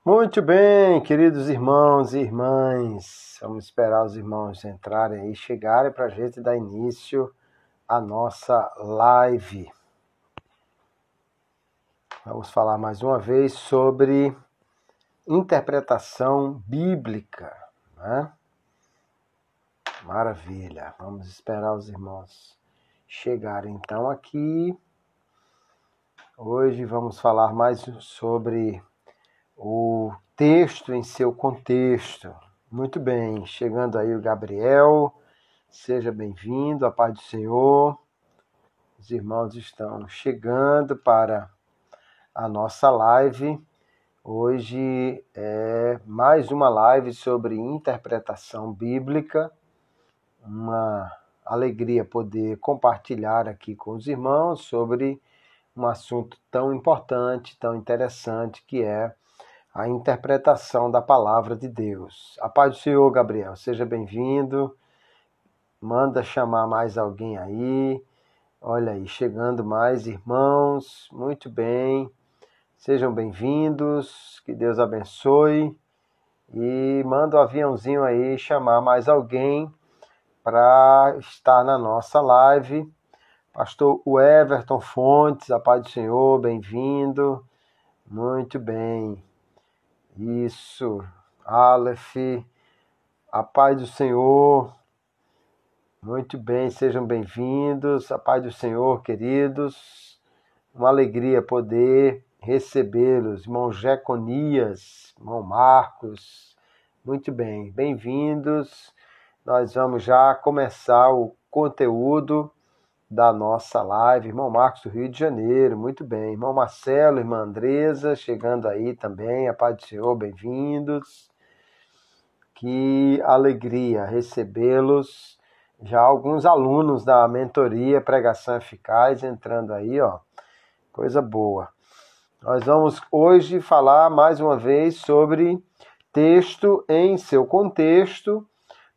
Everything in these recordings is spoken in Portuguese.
Muito bem, queridos irmãos e irmãs. Vamos esperar os irmãos entrarem aí, chegarem para a gente dar início à nossa live. Vamos falar mais uma vez sobre interpretação bíblica, né? Maravilha. Vamos esperar os irmãos chegarem então aqui. Hoje vamos falar mais sobre o texto em seu contexto. Muito bem, chegando aí o Gabriel, seja bem-vindo, a paz do Senhor. Os irmãos estão chegando para a nossa live. Hoje é mais uma live sobre interpretação bíblica. Uma alegria poder compartilhar aqui com os irmãos sobre um assunto tão importante, tão interessante, que é a interpretação da palavra de Deus. A paz do Senhor, Gabriel, seja bem-vindo. Manda chamar mais alguém aí. Olha aí, chegando mais irmãos. Muito bem. Sejam bem-vindos. Que Deus abençoe. E manda o aviãozinho aí chamar mais alguém para estar na nossa live. Pastor Everton Fontes, a paz do Senhor, bem-vindo. Muito bem. Isso, Aleph, a paz do Senhor, muito bem, sejam bem-vindos, a paz do Senhor, queridos, uma alegria poder recebê-los, irmão Jeconias, irmão Marcos, muito bem, bem-vindos, nós vamos já começar o conteúdo da nossa live, irmão Marcos do Rio de Janeiro, muito bem, irmão Marcelo, irmã Andresa, chegando aí também, a paz do Senhor, bem-vindos, que alegria recebê-los, já alguns alunos da mentoria Pregação Eficaz entrando aí, ó, coisa boa. Nós vamos hoje falar mais uma vez sobre texto em seu contexto,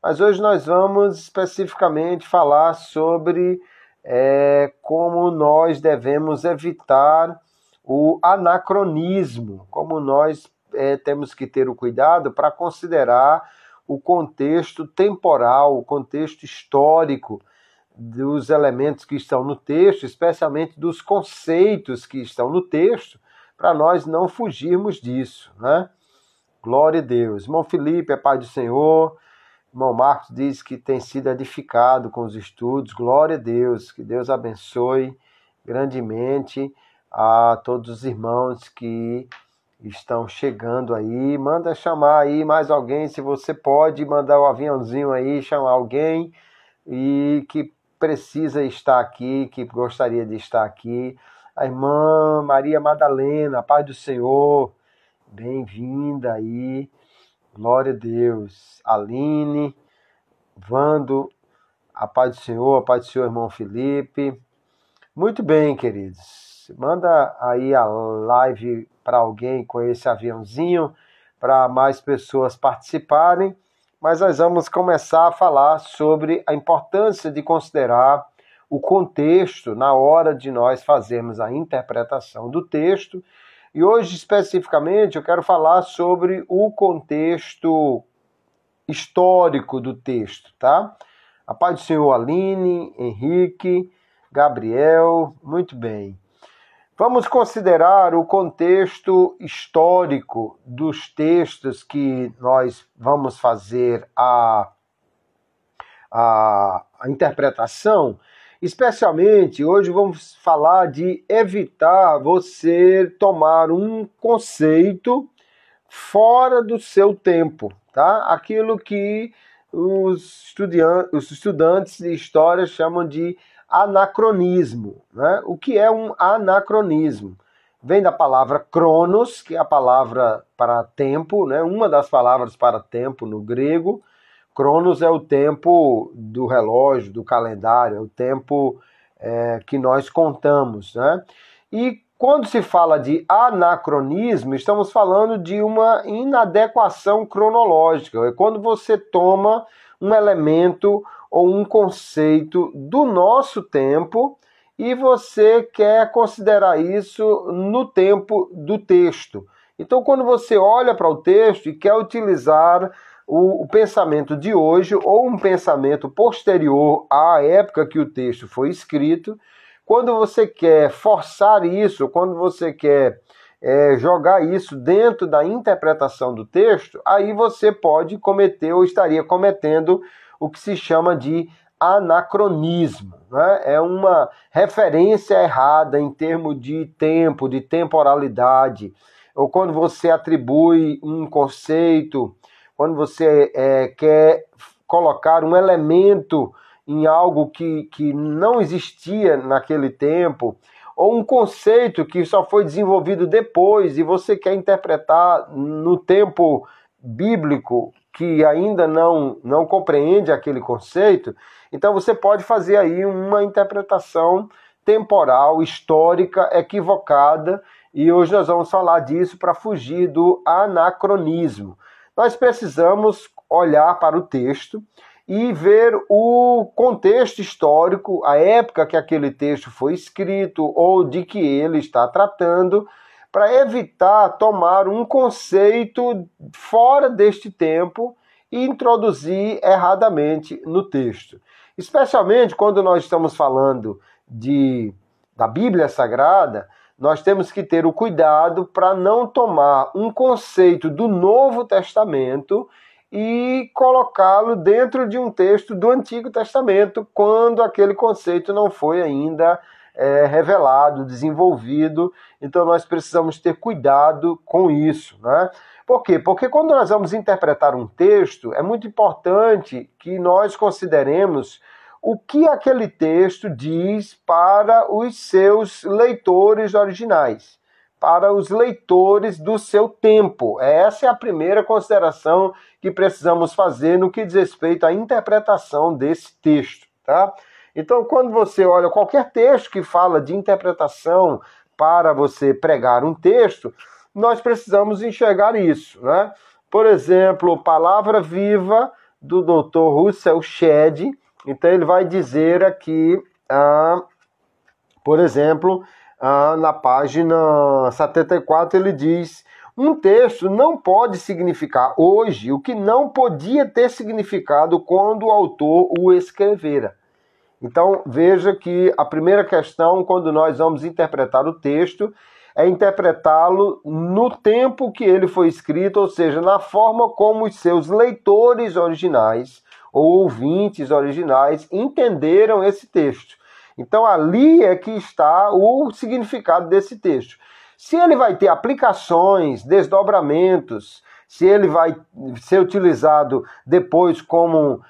mas hoje nós vamos especificamente falar sobre como nós devemos evitar o anacronismo, como nós temos que ter o cuidado para considerar o contexto temporal, o contexto histórico dos elementos que estão no texto, especialmente dos conceitos que estão no texto, para nós não fugirmos disso, né? Glória a Deus. Irmão Felipe, a paz do Senhor. Irmão Marcos diz que tem sido edificado com os estudos. Glória a Deus, que Deus abençoe grandemente a todos os irmãos que estão chegando aí. Manda chamar aí mais alguém, se você pode, mandar o aviãozinho aí, chamar alguém e que precisa estar aqui, que gostaria de estar aqui. A irmã Maria Madalena, a paz do Senhor, bem-vinda aí. Glória a Deus. Aline, Vando, a paz do Senhor, irmão Felipe. Muito bem, queridos. Manda aí a live para alguém com esse aviãozinho, para mais pessoas participarem. Mas nós vamos começar a falar sobre a importância de considerar o contexto na hora de nós fazermos a interpretação do texto. E hoje, especificamente, eu quero falar sobre o contexto histórico do texto, tá? A paz do Senhor, Aline, Henrique, Gabriel, muito bem. Vamos considerar o contexto histórico dos textos que nós vamos fazer a interpretação. Especialmente, hoje vamos falar de evitar você tomar um conceito fora do seu tempo, tá? Aquilo que os estudantes de história chamam de anacronismo, né? O que é um anacronismo? Vem da palavra cronos, que é a palavra para tempo, né? Uma das palavras para tempo no grego. Cronos é o tempo do relógio, do calendário, é o tempo que nós contamos, né? E quando se fala de anacronismo, estamos falando de uma inadequação cronológica. É quando você toma um elemento ou um conceito do nosso tempo e você quer considerar isso no tempo do texto. Então, quando você olha para o texto e quer utilizar o pensamento de hoje ou um pensamento posterior à época que o texto foi escrito, quando você quer forçar isso, quando você quer jogar isso dentro da interpretação do texto, aí você pode cometer ou estaria cometendo o que se chama de anacronismo, né? É uma referência errada em termos de tempo, de temporalidade, ou quando você atribui um conceito, quando você quer colocar um elemento em algo que não existia naquele tempo, ou um conceito que só foi desenvolvido depois e você quer interpretar no tempo bíblico que ainda não compreende aquele conceito, então você pode fazer aí uma interpretação temporal, histórica, equivocada, e hoje nós vamos falar disso para fugir do anacronismo. Nós precisamos olhar para o texto e ver o contexto histórico, a época que aquele texto foi escrito ou de que ele está tratando, para evitar tomar um conceito fora deste tempo e introduzir erradamente no texto. Especialmente quando nós estamos falando da Bíblia Sagrada, nós temos que ter o cuidado para não tomar um conceito do Novo Testamento e colocá-lo dentro de um texto do Antigo Testamento, quando aquele conceito não foi ainda revelado, desenvolvido. Então nós precisamos ter cuidado com isso, né? Por quê? Porque quando nós vamos interpretar um texto, é muito importante que nós consideremos o que aquele texto diz para os seus leitores originais, para os leitores do seu tempo. Essa é a primeira consideração que precisamos fazer no que diz respeito à interpretação desse texto, tá? Então, quando você olha qualquer texto que fala de interpretação para você pregar um texto, nós precisamos enxergar isso, né? Por exemplo, Palavra Viva, do Dr. Russell Shedd. Então, ele vai dizer aqui, por exemplo, na página 74, ele diz: um texto não pode significar hoje o que não podia ter significado quando o autor o escrevera. Então, veja que a primeira questão, quando nós vamos interpretar o texto, é interpretá-lo no tempo que ele foi escrito, ou seja, na forma como os seus leitores originais ou ouvintes originais entenderam esse texto. Então, ali é que está o significado desse texto. Se ele vai ter aplicações, desdobramentos, se ele vai ser utilizado depois como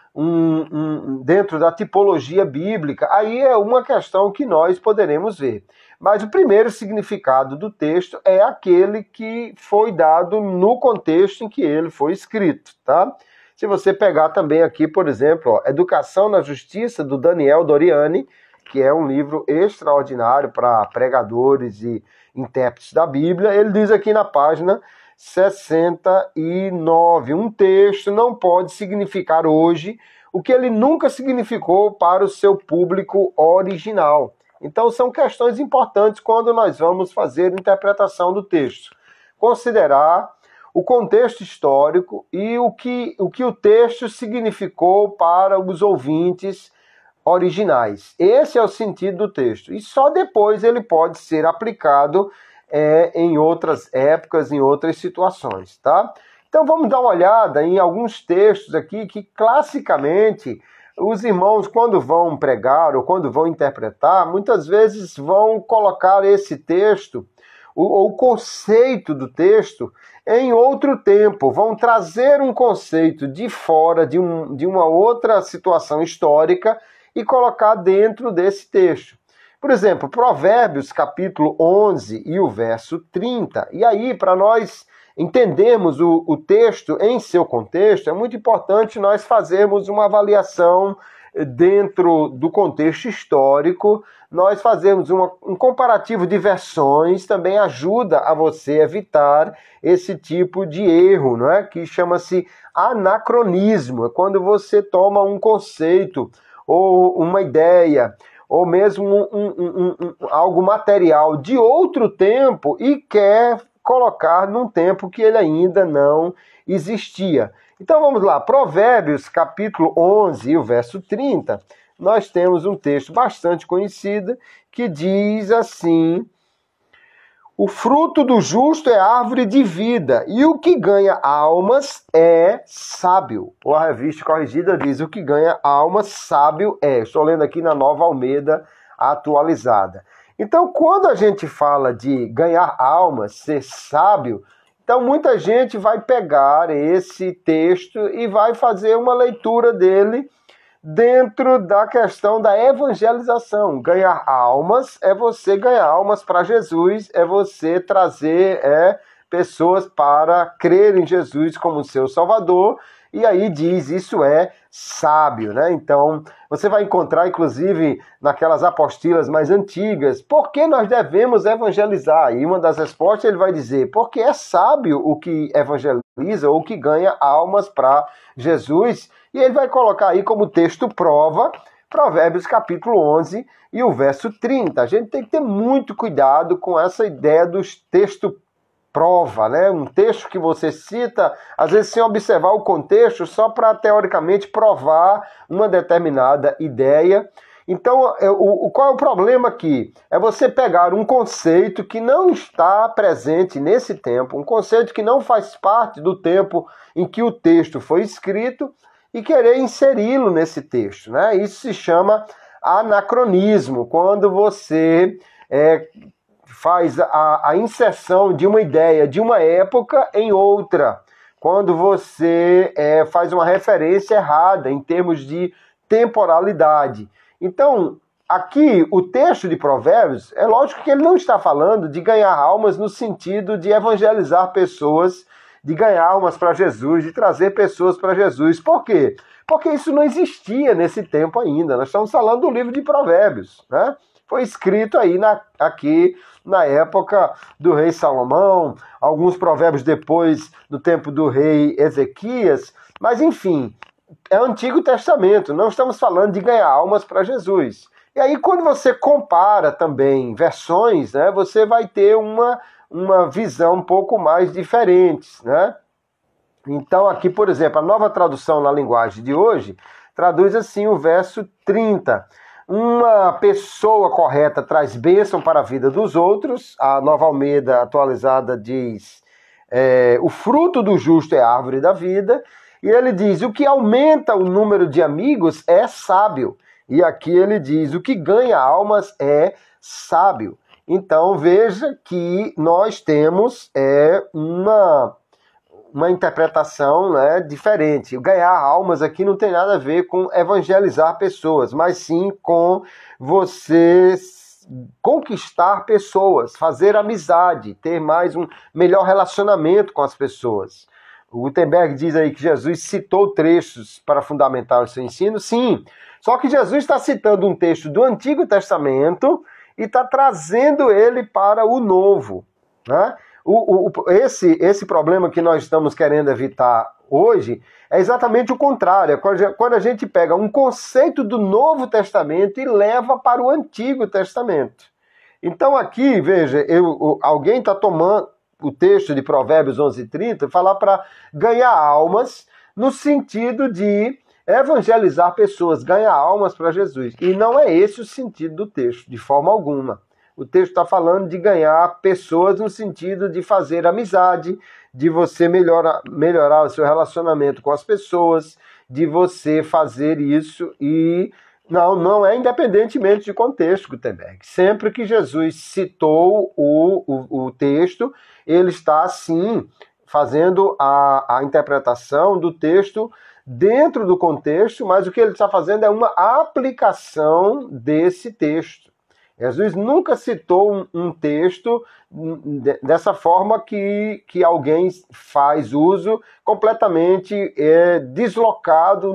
dentro da tipologia bíblica, aí é uma questão que nós poderemos ver. Mas o primeiro significado do texto é aquele que foi dado no contexto em que ele foi escrito, tá? Se você pegar também aqui, por exemplo, Educação na Justiça, do Daniel Doriani, que é um livro extraordinário para pregadores e intérpretes da Bíblia, ele diz aqui na página 69, um texto não pode significar hoje o que ele nunca significou para o seu público original. Então são questões importantes quando nós vamos fazer interpretação do texto. Considerar o contexto histórico e o que o texto significou para os ouvintes originais. Esse é o sentido do texto. E só depois ele pode ser aplicado em outras épocas, em outras situações, tá? Então vamos dar uma olhada em alguns textos aqui que classicamente os irmãos, quando vão pregar ou quando vão interpretar, muitas vezes vão colocar esse texto, o conceito do texto, em outro tempo. Vão trazer um conceito de fora, de uma outra situação histórica e colocar dentro desse texto. Por exemplo, Provérbios capítulo 11 e o verso 30. E aí, para nós entendermos o texto em seu contexto, é muito importante nós fazermos uma avaliação dentro do contexto histórico. Nós fazemos um comparativo de versões, também ajuda a você evitar esse tipo de erro, não é? Que chama-se anacronismo. É quando você toma um conceito ou uma ideia, ou mesmo algo material de outro tempo e quer colocar num tempo que ele ainda não existia. Então vamos lá, Provérbios capítulo 11, o verso 30, nós temos um texto bastante conhecido que diz assim: o fruto do justo é árvore de vida, e o que ganha almas é sábio. Ou a Revista Corrigida diz: o que ganha almas, sábio é. Estou lendo aqui na Nova Almeida Atualizada. Então, quando a gente fala de ganhar almas, ser sábio, então muita gente vai pegar esse texto e vai fazer uma leitura dele dentro da questão da evangelização. Ganhar almas é você ganhar almas para Jesus, é você trazer pessoas para crer em Jesus como seu Salvador, e aí diz, isso é sábio, né? Então, você vai encontrar, inclusive, naquelas apostilas mais antigas, por que nós devemos evangelizar? E uma das respostas ele vai dizer, porque é sábio o que evangeliza ou que ganha almas para Jesus. E ele vai colocar aí como texto prova, Provérbios capítulo 11 e o verso 30. A gente tem que ter muito cuidado com essa ideia dos textos prova, né? Um texto que você cita, às vezes sem observar o contexto, só para teoricamente provar uma determinada ideia. Então, qual é o problema aqui? É você pegar um conceito que não está presente nesse tempo, um conceito que não faz parte do tempo em que o texto foi escrito, e querer inseri-lo nesse texto, né? Isso se chama anacronismo, quando você faz a inserção de uma ideia de uma época em outra, quando você faz uma referência errada em termos de temporalidade. Então, aqui, o texto de Provérbios, é lógico que ele não está falando de ganhar almas no sentido de evangelizar pessoas, de ganhar almas para Jesus, de trazer pessoas para Jesus. Por quê? Porque isso não existia nesse tempo ainda. Nós estamos falando do livro de Provérbios, né? Foi escrito aí aqui na época do rei Salomão, alguns provérbios depois, no tempo do rei Ezequias, mas enfim, é o Antigo Testamento, não estamos falando de ganhar almas para Jesus. E aí, quando você compara também versões, né, você vai ter uma visão um pouco mais diferente, né? Então, aqui, por exemplo, a Nova Tradução na Linguagem de hoje traduz assim o verso 30. Uma pessoa correta traz bênção para a vida dos outros. A Nova Almeida Atualizada diz: o fruto do justo é a árvore da vida. E ele diz: o que aumenta o número de amigos é sábio. E aqui ele diz: o que ganha almas é sábio. Então veja que nós temos uma interpretação, né, diferente. Ganhar almas aqui não tem nada a ver com evangelizar pessoas, mas sim com você conquistar pessoas, fazer amizade, ter mais um melhor relacionamento com as pessoas. O Gutenberg diz aí que Jesus citou trechos para fundamentar o seu ensino. Sim, só que Jesus está citando um texto do Antigo Testamento e está trazendo ele para o Novo, né? Esse problema que nós estamos querendo evitar hoje é exatamente o contrário. Quando a gente pega um conceito do Novo Testamento e leva para o Antigo Testamento. Então aqui, veja, alguém está tomando o texto de Provérbios 11:30 e falar para ganhar almas no sentido de evangelizar pessoas, ganhar almas para Jesus. E não é esse o sentido do texto, de forma alguma. O texto está falando de ganhar pessoas no sentido de fazer amizade, de você melhorar o seu relacionamento com as pessoas, de você fazer isso e não é independentemente de contexto, Gutenberg. Sempre que Jesus citou o texto, ele está, sim, fazendo a interpretação do texto dentro do contexto, mas o que ele está fazendo é uma aplicação desse texto. Jesus nunca citou um texto dessa forma que alguém faz uso completamente deslocado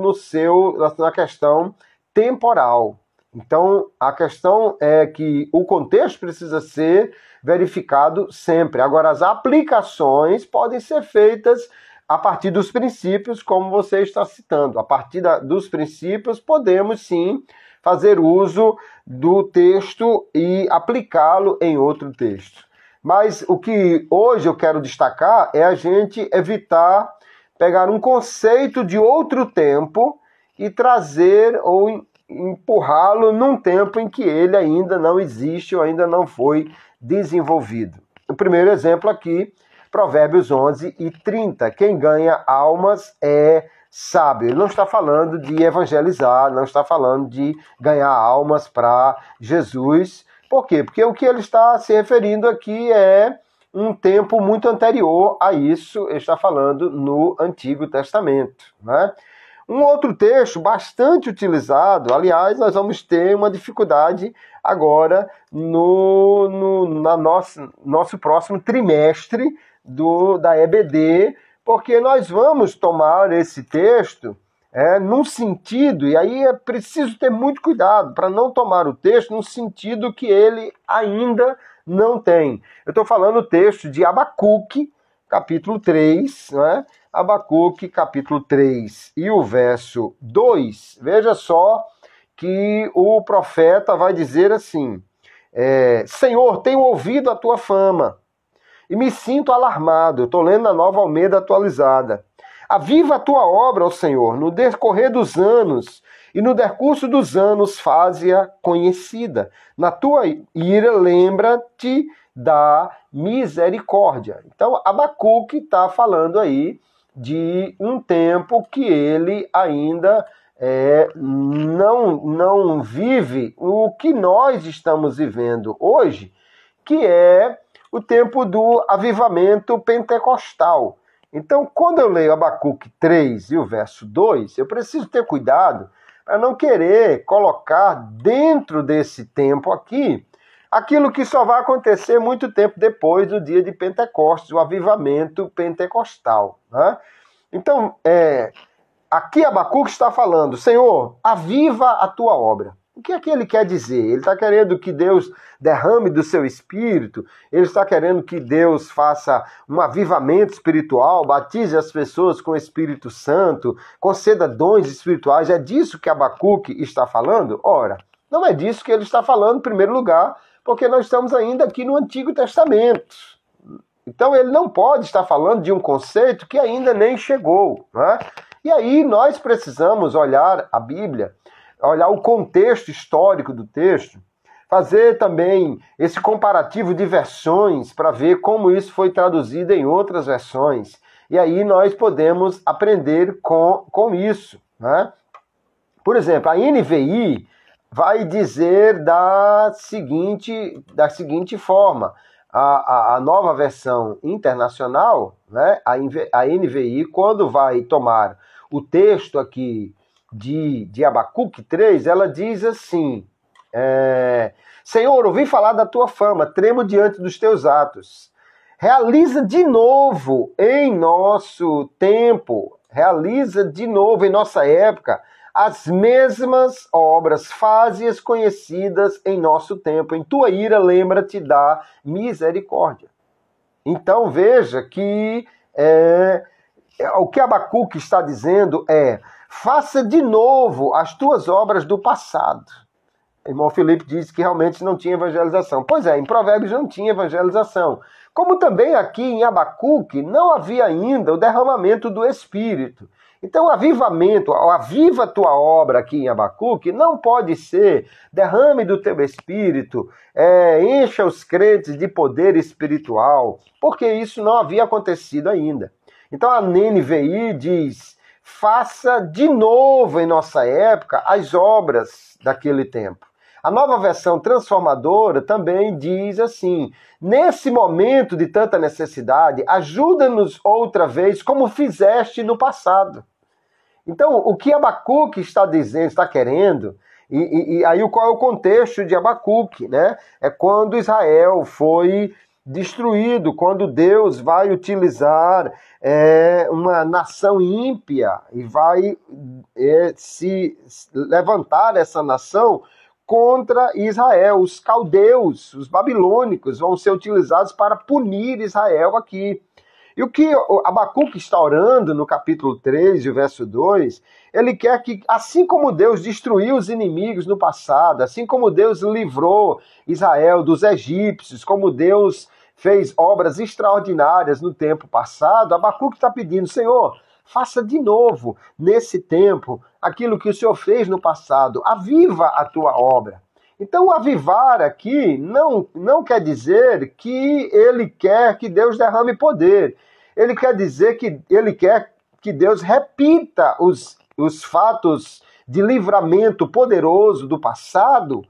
na questão temporal. Então, a questão é que o contexto precisa ser verificado sempre. Agora, as aplicações podem ser feitas a partir dos princípios, como você está citando. A partir dos princípios, podemos sim fazer uso do texto e aplicá-lo em outro texto. Mas o que hoje eu quero destacar é a gente evitar pegar um conceito de outro tempo e trazer ou empurrá-lo num tempo em que ele ainda não existe ou ainda não foi desenvolvido. O primeiro exemplo aqui, Provérbios 11:30. Quem ganha almas é sábio. Ele não está falando de evangelizar, não está falando de ganhar almas para Jesus. Por quê? Porque o que ele está se referindo aqui é um tempo muito anterior a isso. Ele está falando no Antigo Testamento, né? Um outro texto bastante utilizado, aliás, nós vamos ter uma dificuldade agora no nosso próximo trimestre da EBD, porque nós vamos tomar esse texto num sentido, e aí é preciso ter muito cuidado para não tomar o texto num sentido que ele ainda não tem. Eu estou falando o texto de Abacuque, capítulo 3, né? Abacuque, capítulo 3 e o verso 2, veja só que o profeta vai dizer assim, Senhor, tenho ouvido a tua fama e me sinto alarmado. Estou lendo na Nova Almeida atualizada. Aviva a tua obra, ó Senhor, no decorrer dos anos, e no decurso dos anos faze-a conhecida. Na tua ira lembra-te da misericórdia. Então, Abacuque está falando aí de um tempo que ele ainda não vive o que nós estamos vivendo hoje, que é o tempo do avivamento pentecostal. Então, quando eu leio Abacuque 3 e o verso 2, eu preciso ter cuidado para não querer colocar dentro desse tempo aqui aquilo que só vai acontecer muito tempo depois do dia de Pentecostes, o avivamento pentecostal, né? Então, aqui Abacuque está falando, Senhor, aviva a tua obra. O que é que ele quer dizer? Ele está querendo que Deus derrame do seu espírito, ele está querendo que Deus faça um avivamento espiritual, batize as pessoas com o Espírito Santo, conceda dons espirituais. É disso que Abacuque está falando? Ora, não é disso que ele está falando em primeiro lugar, porque nós estamos ainda aqui no Antigo Testamento. Então ele não pode estar falando de um conceito que ainda nem chegou, né? E aí nós precisamos olhar a Bíblia, olhar o contexto histórico do texto, fazer também esse comparativo de versões para ver como isso foi traduzido em outras versões. E aí nós podemos aprender com isso, né? Por exemplo, a NVI vai dizer da seguinte forma, a nova versão internacional, né? A NVI, quando vai tomar o texto aqui de Abacuque 3, ela diz assim, Senhor, ouvi falar da tua fama, tremo diante dos teus atos. Realiza de novo em nosso tempo, realiza de novo em nossa época as mesmas obras, faze-as conhecidas em nosso tempo. Em tua ira lembra-te da misericórdia. Então veja que o que Abacuque está dizendo faça de novo as tuas obras do passado. O irmão Felipe disse que realmente não tinha evangelização. Pois é, em Provérbios não tinha evangelização. Como também aqui em Abacuque não havia ainda o derramamento do Espírito. Então, avivamento, aviva a tua obra aqui em Abacuque, não pode ser derrame do teu Espírito, encha os crentes de poder espiritual, porque isso não havia acontecido ainda. Então, a NVI diz, faça de novo em nossa época as obras daquele tempo. A nova versão transformadora também diz assim, nesse momento de tanta necessidade, ajuda-nos outra vez como fizeste no passado. Então, o que Abacuque está dizendo, está querendo, e aí qual é o contexto de Abacuque, né? É quando Israel foi destruído, quando Deus vai utilizar uma nação ímpia e vai se levantar essa nação contra Israel. Os caldeus, os babilônicos vão ser utilizados para punir Israel aqui. E o que Abacuque está orando no capítulo 3, o verso 2, ele quer que, assim como Deus destruiu os inimigos no passado, assim como Deus livrou Israel dos egípcios, como Deus fez obras extraordinárias no tempo passado, Abacuque está pedindo, Senhor, faça de novo, nesse tempo, aquilo que o Senhor fez no passado. Aviva a tua obra. Então, avivar aqui não quer dizer que ele quer que Deus derrame poder. Ele quer dizer que ele quer que Deus repita os fatos de livramento poderoso do passado,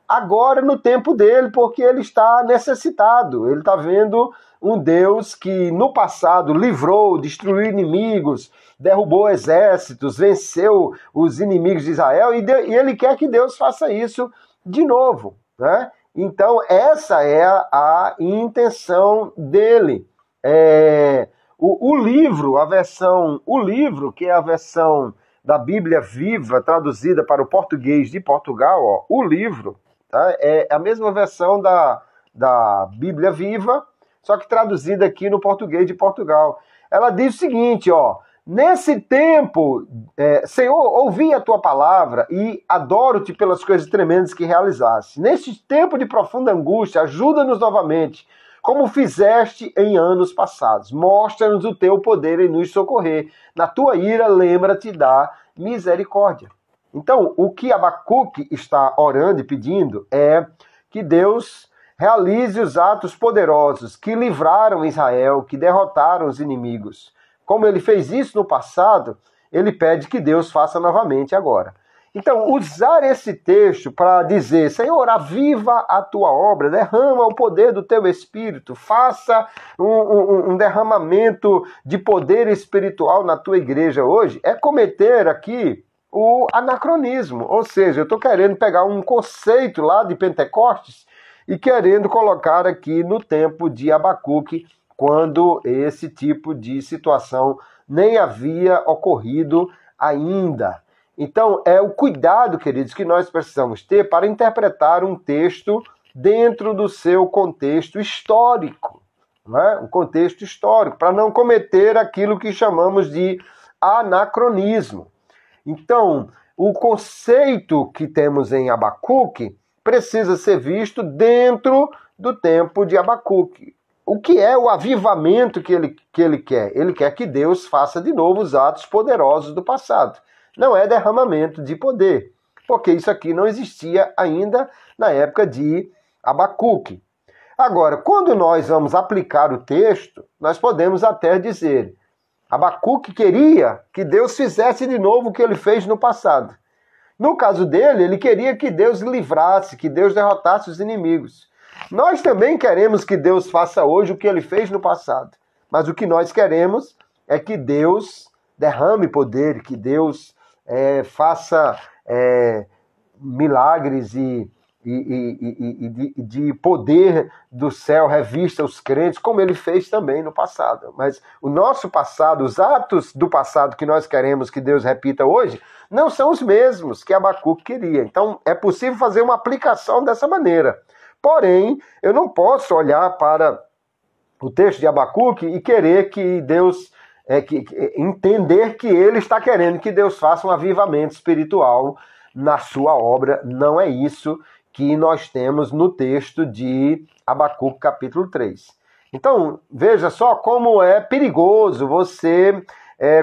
agora no tempo dele, porque ele está necessitado. Ele está vendo um Deus que no passado livrou, destruiu inimigos, derrubou exércitos, venceu os inimigos de Israel, e ele quer que Deus faça isso de novo, né? Então, essa é a intenção dele. O livro, que é a versão da Bíblia Viva, traduzida para o português de Portugal, ó, o livro, tá? É a mesma versão da Bíblia Viva, só que traduzida aqui no português de Portugal. Ela diz o seguinte, ó, nesse tempo, Senhor, ouvi a tua palavra e adoro-te pelas coisas tremendas que realizaste. Neste tempo de profunda angústia, ajuda-nos novamente, como fizeste em anos passados. Mostra-nos o teu poder em nos socorrer. Na tua ira, lembra-te da misericórdia. Então, o que Abacuque está orando e pedindo é que Deus realize os atos poderosos que livraram Israel, que derrotaram os inimigos. Como ele fez isso no passado, ele pede que Deus faça novamente agora. Então, usar esse texto para dizer, Senhor, aviva a tua obra, derrama o poder do teu Espírito, faça um derramamento de poder espiritual na tua igreja hoje, é cometer aqui o anacronismo. Ou seja, eu estou querendo pegar um conceito lá de Pentecostes e querendo colocar aqui no tempo de Abacuque, quando esse tipo de situação nem havia ocorrido ainda. Então, é o cuidado, queridos, que nós precisamos ter para interpretar um texto dentro do seu contexto histórico, né? Um contexto histórico, para não cometer aquilo que chamamos de anacronismo. Então, o conceito que temos em Abacuque precisa ser visto dentro do tempo de Abacuque. O que é o avivamento que ele quer? Ele quer que Deus faça de novo os atos poderosos do passado. Não é derramamento de poder, porque isso aqui não existia ainda na época de Abacuque. Agora, quando nós vamos aplicar o texto, nós podemos até dizer, Abacuque queria que Deus fizesse de novo o que ele fez no passado. No caso dele, ele queria que Deus livrasse, que Deus derrotasse os inimigos. Nós também queremos que Deus faça hoje o que ele fez no passado. Mas o que nós queremos é que Deus derrame poder, que Deus faça milagres e de poder do céu revista os crentes, como ele fez também no passado. Mas o nosso passado, os atos do passado que nós queremos que Deus repita hoje, não são os mesmos que Abacuque queria. Então, é possível fazer uma aplicação dessa maneira. Porém, eu não posso olhar para o texto de Abacuque e querer que Deus... entender que ele está querendo que Deus faça um avivamento espiritual na sua obra. Não é isso que nós temos no texto de Abacuque, capítulo 3. Então, veja só como é perigoso você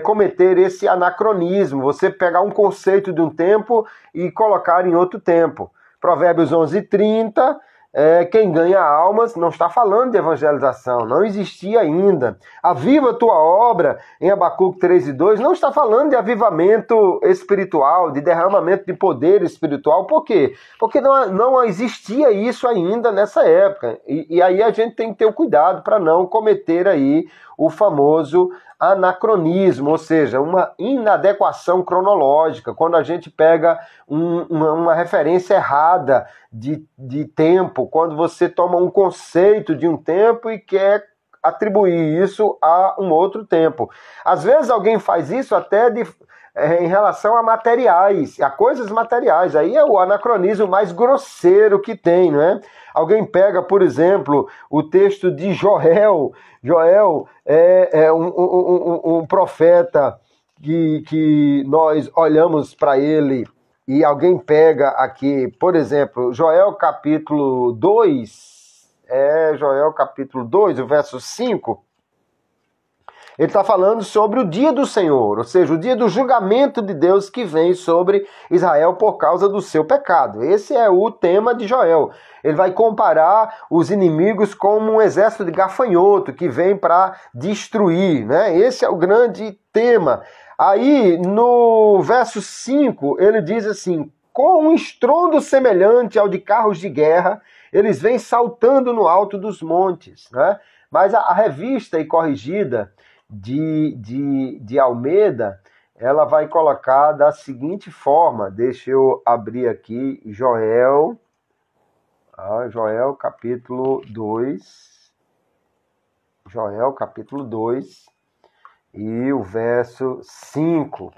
cometer esse anacronismo, você pegar um conceito de um tempo e colocar em outro tempo. Provérbios 11:30, quem ganha almas, não está falando de evangelização, não existia ainda. Aviva a tua obra, em Abacuque 3:2, não está falando de avivamento espiritual, de derramamento de poder espiritual. Por quê? Porque não existia isso ainda nessa época. E aí a gente tem que ter o cuidado para não cometer aí o famoso anacronismo, ou seja, uma inadequação cronológica, quando a gente pega uma referência errada de tempo, quando você toma um conceito de um tempo e quer atribuir isso a um outro tempo. Às vezes alguém faz isso até em relação a materiais, a coisas materiais. Aí é o anacronismo mais grosseiro que tem, não é? Alguém pega, por exemplo, o texto de Joel. Joel é um profeta que nós olhamos para ele e alguém pega aqui, por exemplo, Joel capítulo 2, é Joel capítulo 2, o verso 5. Ele está falando sobre o dia do Senhor, ou seja, o dia do julgamento de Deus que vem sobre Israel por causa do seu pecado. Esse é o tema de Joel. Ele vai comparar os inimigos como um exército de gafanhoto que vem para destruir, né? Esse é o grande tema. Aí, no verso 5, ele diz assim: com um estrondo semelhante ao de carros de guerra, eles vêm saltando no alto dos montes, né? Mas a revista e corrigida de Almeida, ela vai colocar da seguinte forma. Deixa eu abrir aqui Joel capítulo 2. Joel capítulo 2 e o verso 5.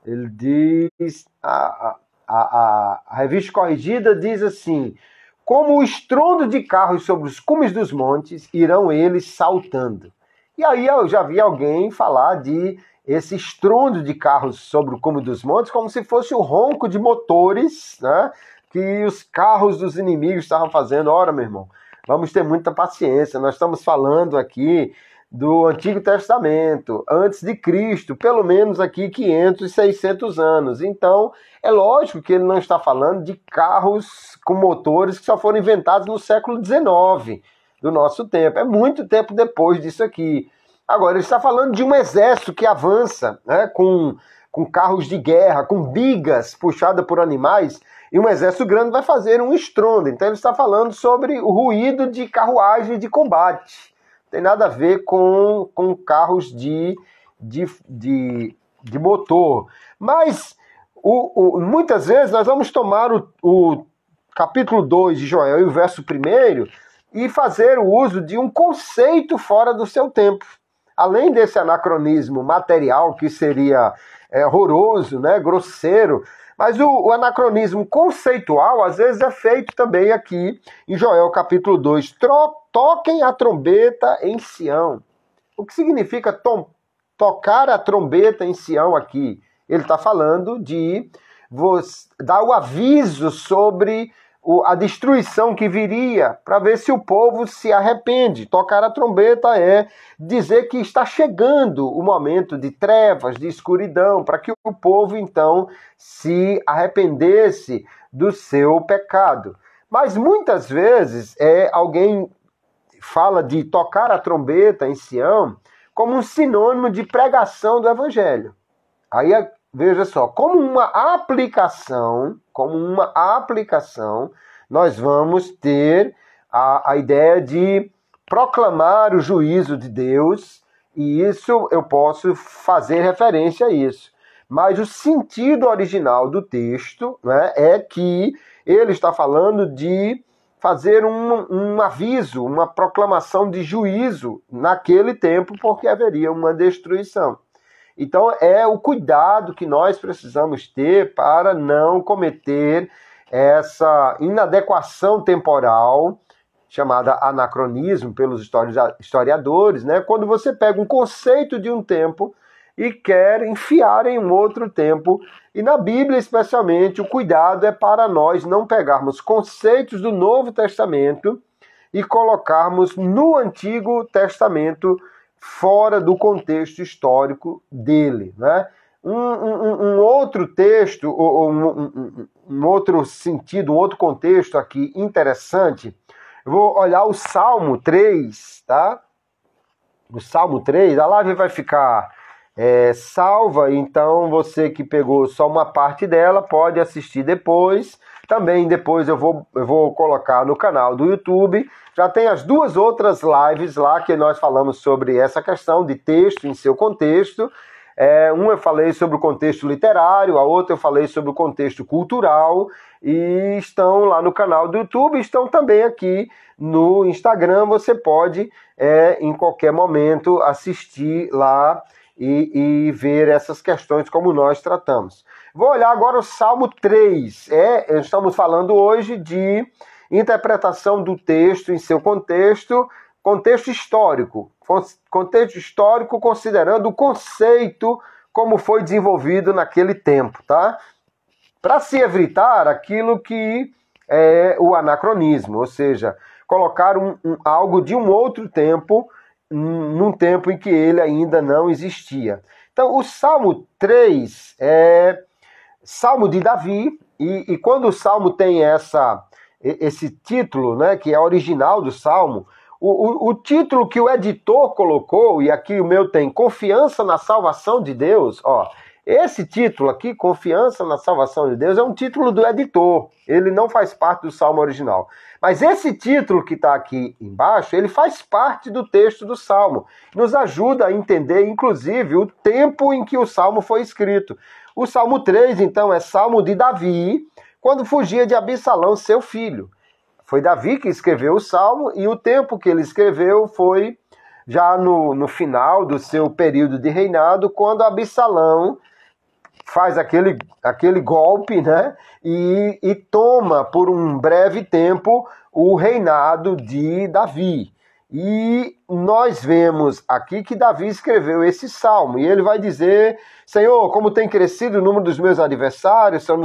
Ele diz, a revista corrigida diz assim: como o estrondo de carros sobre os cumes dos montes, irão eles saltando. E aí eu já vi alguém falar de esse estrondo de carros sobre o cume dos montes como se fosse o ronco de motores, né, que os carros dos inimigos estavam fazendo. Ora, meu irmão, vamos ter muita paciência. Nós estamos falando aqui do Antigo Testamento, antes de Cristo, pelo menos aqui 500 e 600 anos. Então, é lógico que ele não está falando de carros com motores que só foram inventados no século XIX do nosso tempo. É muito tempo depois disso aqui. Agora, ele está falando de um exército que avança, né, com carros de guerra, com bigas puxadas por animais, e um exército grande vai fazer um estrondo. Então, ele está falando sobre o ruído de carruagem de combate. Tem nada a ver com carros de motor. Mas muitas vezes nós vamos tomar o capítulo 2 de Joel e o verso 1 e fazer o uso de um conceito fora do seu tempo. Além desse anacronismo material, que seria horroroso, né, grosseiro, mas o anacronismo conceitual, às vezes, é feito também aqui em Joel capítulo 2. Toquem a trombeta em Sião. O que significa tocar a trombeta em Sião aqui? Ele está falando de dar o aviso sobre a destruição que viria, para ver se o povo se arrepende. Tocar a trombeta é dizer que está chegando o momento de trevas, de escuridão, para que o povo, então, se arrependesse do seu pecado. Mas, muitas vezes, alguém fala de tocar a trombeta em Sião como um sinônimo de pregação do Evangelho. Aí, veja só, como uma aplicação, nós vamos ter a ideia de proclamar o juízo de Deus, e isso eu posso fazer referência a isso. Mas o sentido original do texto, né, é que ele está falando de fazer um aviso, uma proclamação de juízo naquele tempo, porque haveria uma destruição. Então, é o cuidado que nós precisamos ter para não cometer essa inadequação temporal, chamada anacronismo pelos historiadores, né? Quando você pega um conceito de um tempo e quer enfiar em um outro tempo. E na Bíblia, especialmente, o cuidado é para nós não pegarmos conceitos do Novo Testamento e colocarmos no Antigo Testamento fora do contexto histórico dele, né? Um outro texto, um outro sentido, um outro contexto aqui interessante. Eu vou olhar o Salmo 3, tá? O Salmo 3, a live vai ficar salva, então você que pegou só uma parte dela pode assistir depois. Também depois eu vou colocar no canal do YouTube. Já tem as duas outras lives lá que nós falamos sobre essa questão de texto em seu contexto. Uma eu falei sobre o contexto literário, a outra eu falei sobre o contexto cultural, e estão lá no canal do YouTube, estão também aqui no Instagram. Você pode em qualquer momento assistir lá e ver essas questões como nós tratamos. Vou olhar agora o Salmo 3. Estamos falando hoje de interpretação do texto em seu contexto histórico. Contexto histórico considerando o conceito como foi desenvolvido naquele tempo, tá? Para se evitar aquilo que é o anacronismo, ou seja, colocar algo de um outro tempo, num tempo em que ele ainda não existia. Então, o Salmo 3 é Salmo de Davi, e quando o Salmo tem esse título, né, que é original do Salmo, o título que o editor colocou, e aqui o meu tem Confiança na Salvação de Deus, ó, esse título aqui, Confiança na Salvação de Deus, é um título do editor, ele não faz parte do Salmo original. Mas esse título que está aqui embaixo, ele faz parte do texto do Salmo, nos ajuda a entender, inclusive, o tempo em que o Salmo foi escrito. O Salmo 3, então, é Salmo de Davi, quando fugia de Absalão, seu filho. Foi Davi que escreveu o Salmo, e o tempo que ele escreveu foi já no final do seu período de reinado, quando Absalão faz aquele golpe, né? E toma por um breve tempo o reinado de Davi. E nós vemos aqui que Davi escreveu esse salmo, e ele vai dizer: Senhor, como tem crescido o número dos meus adversários, são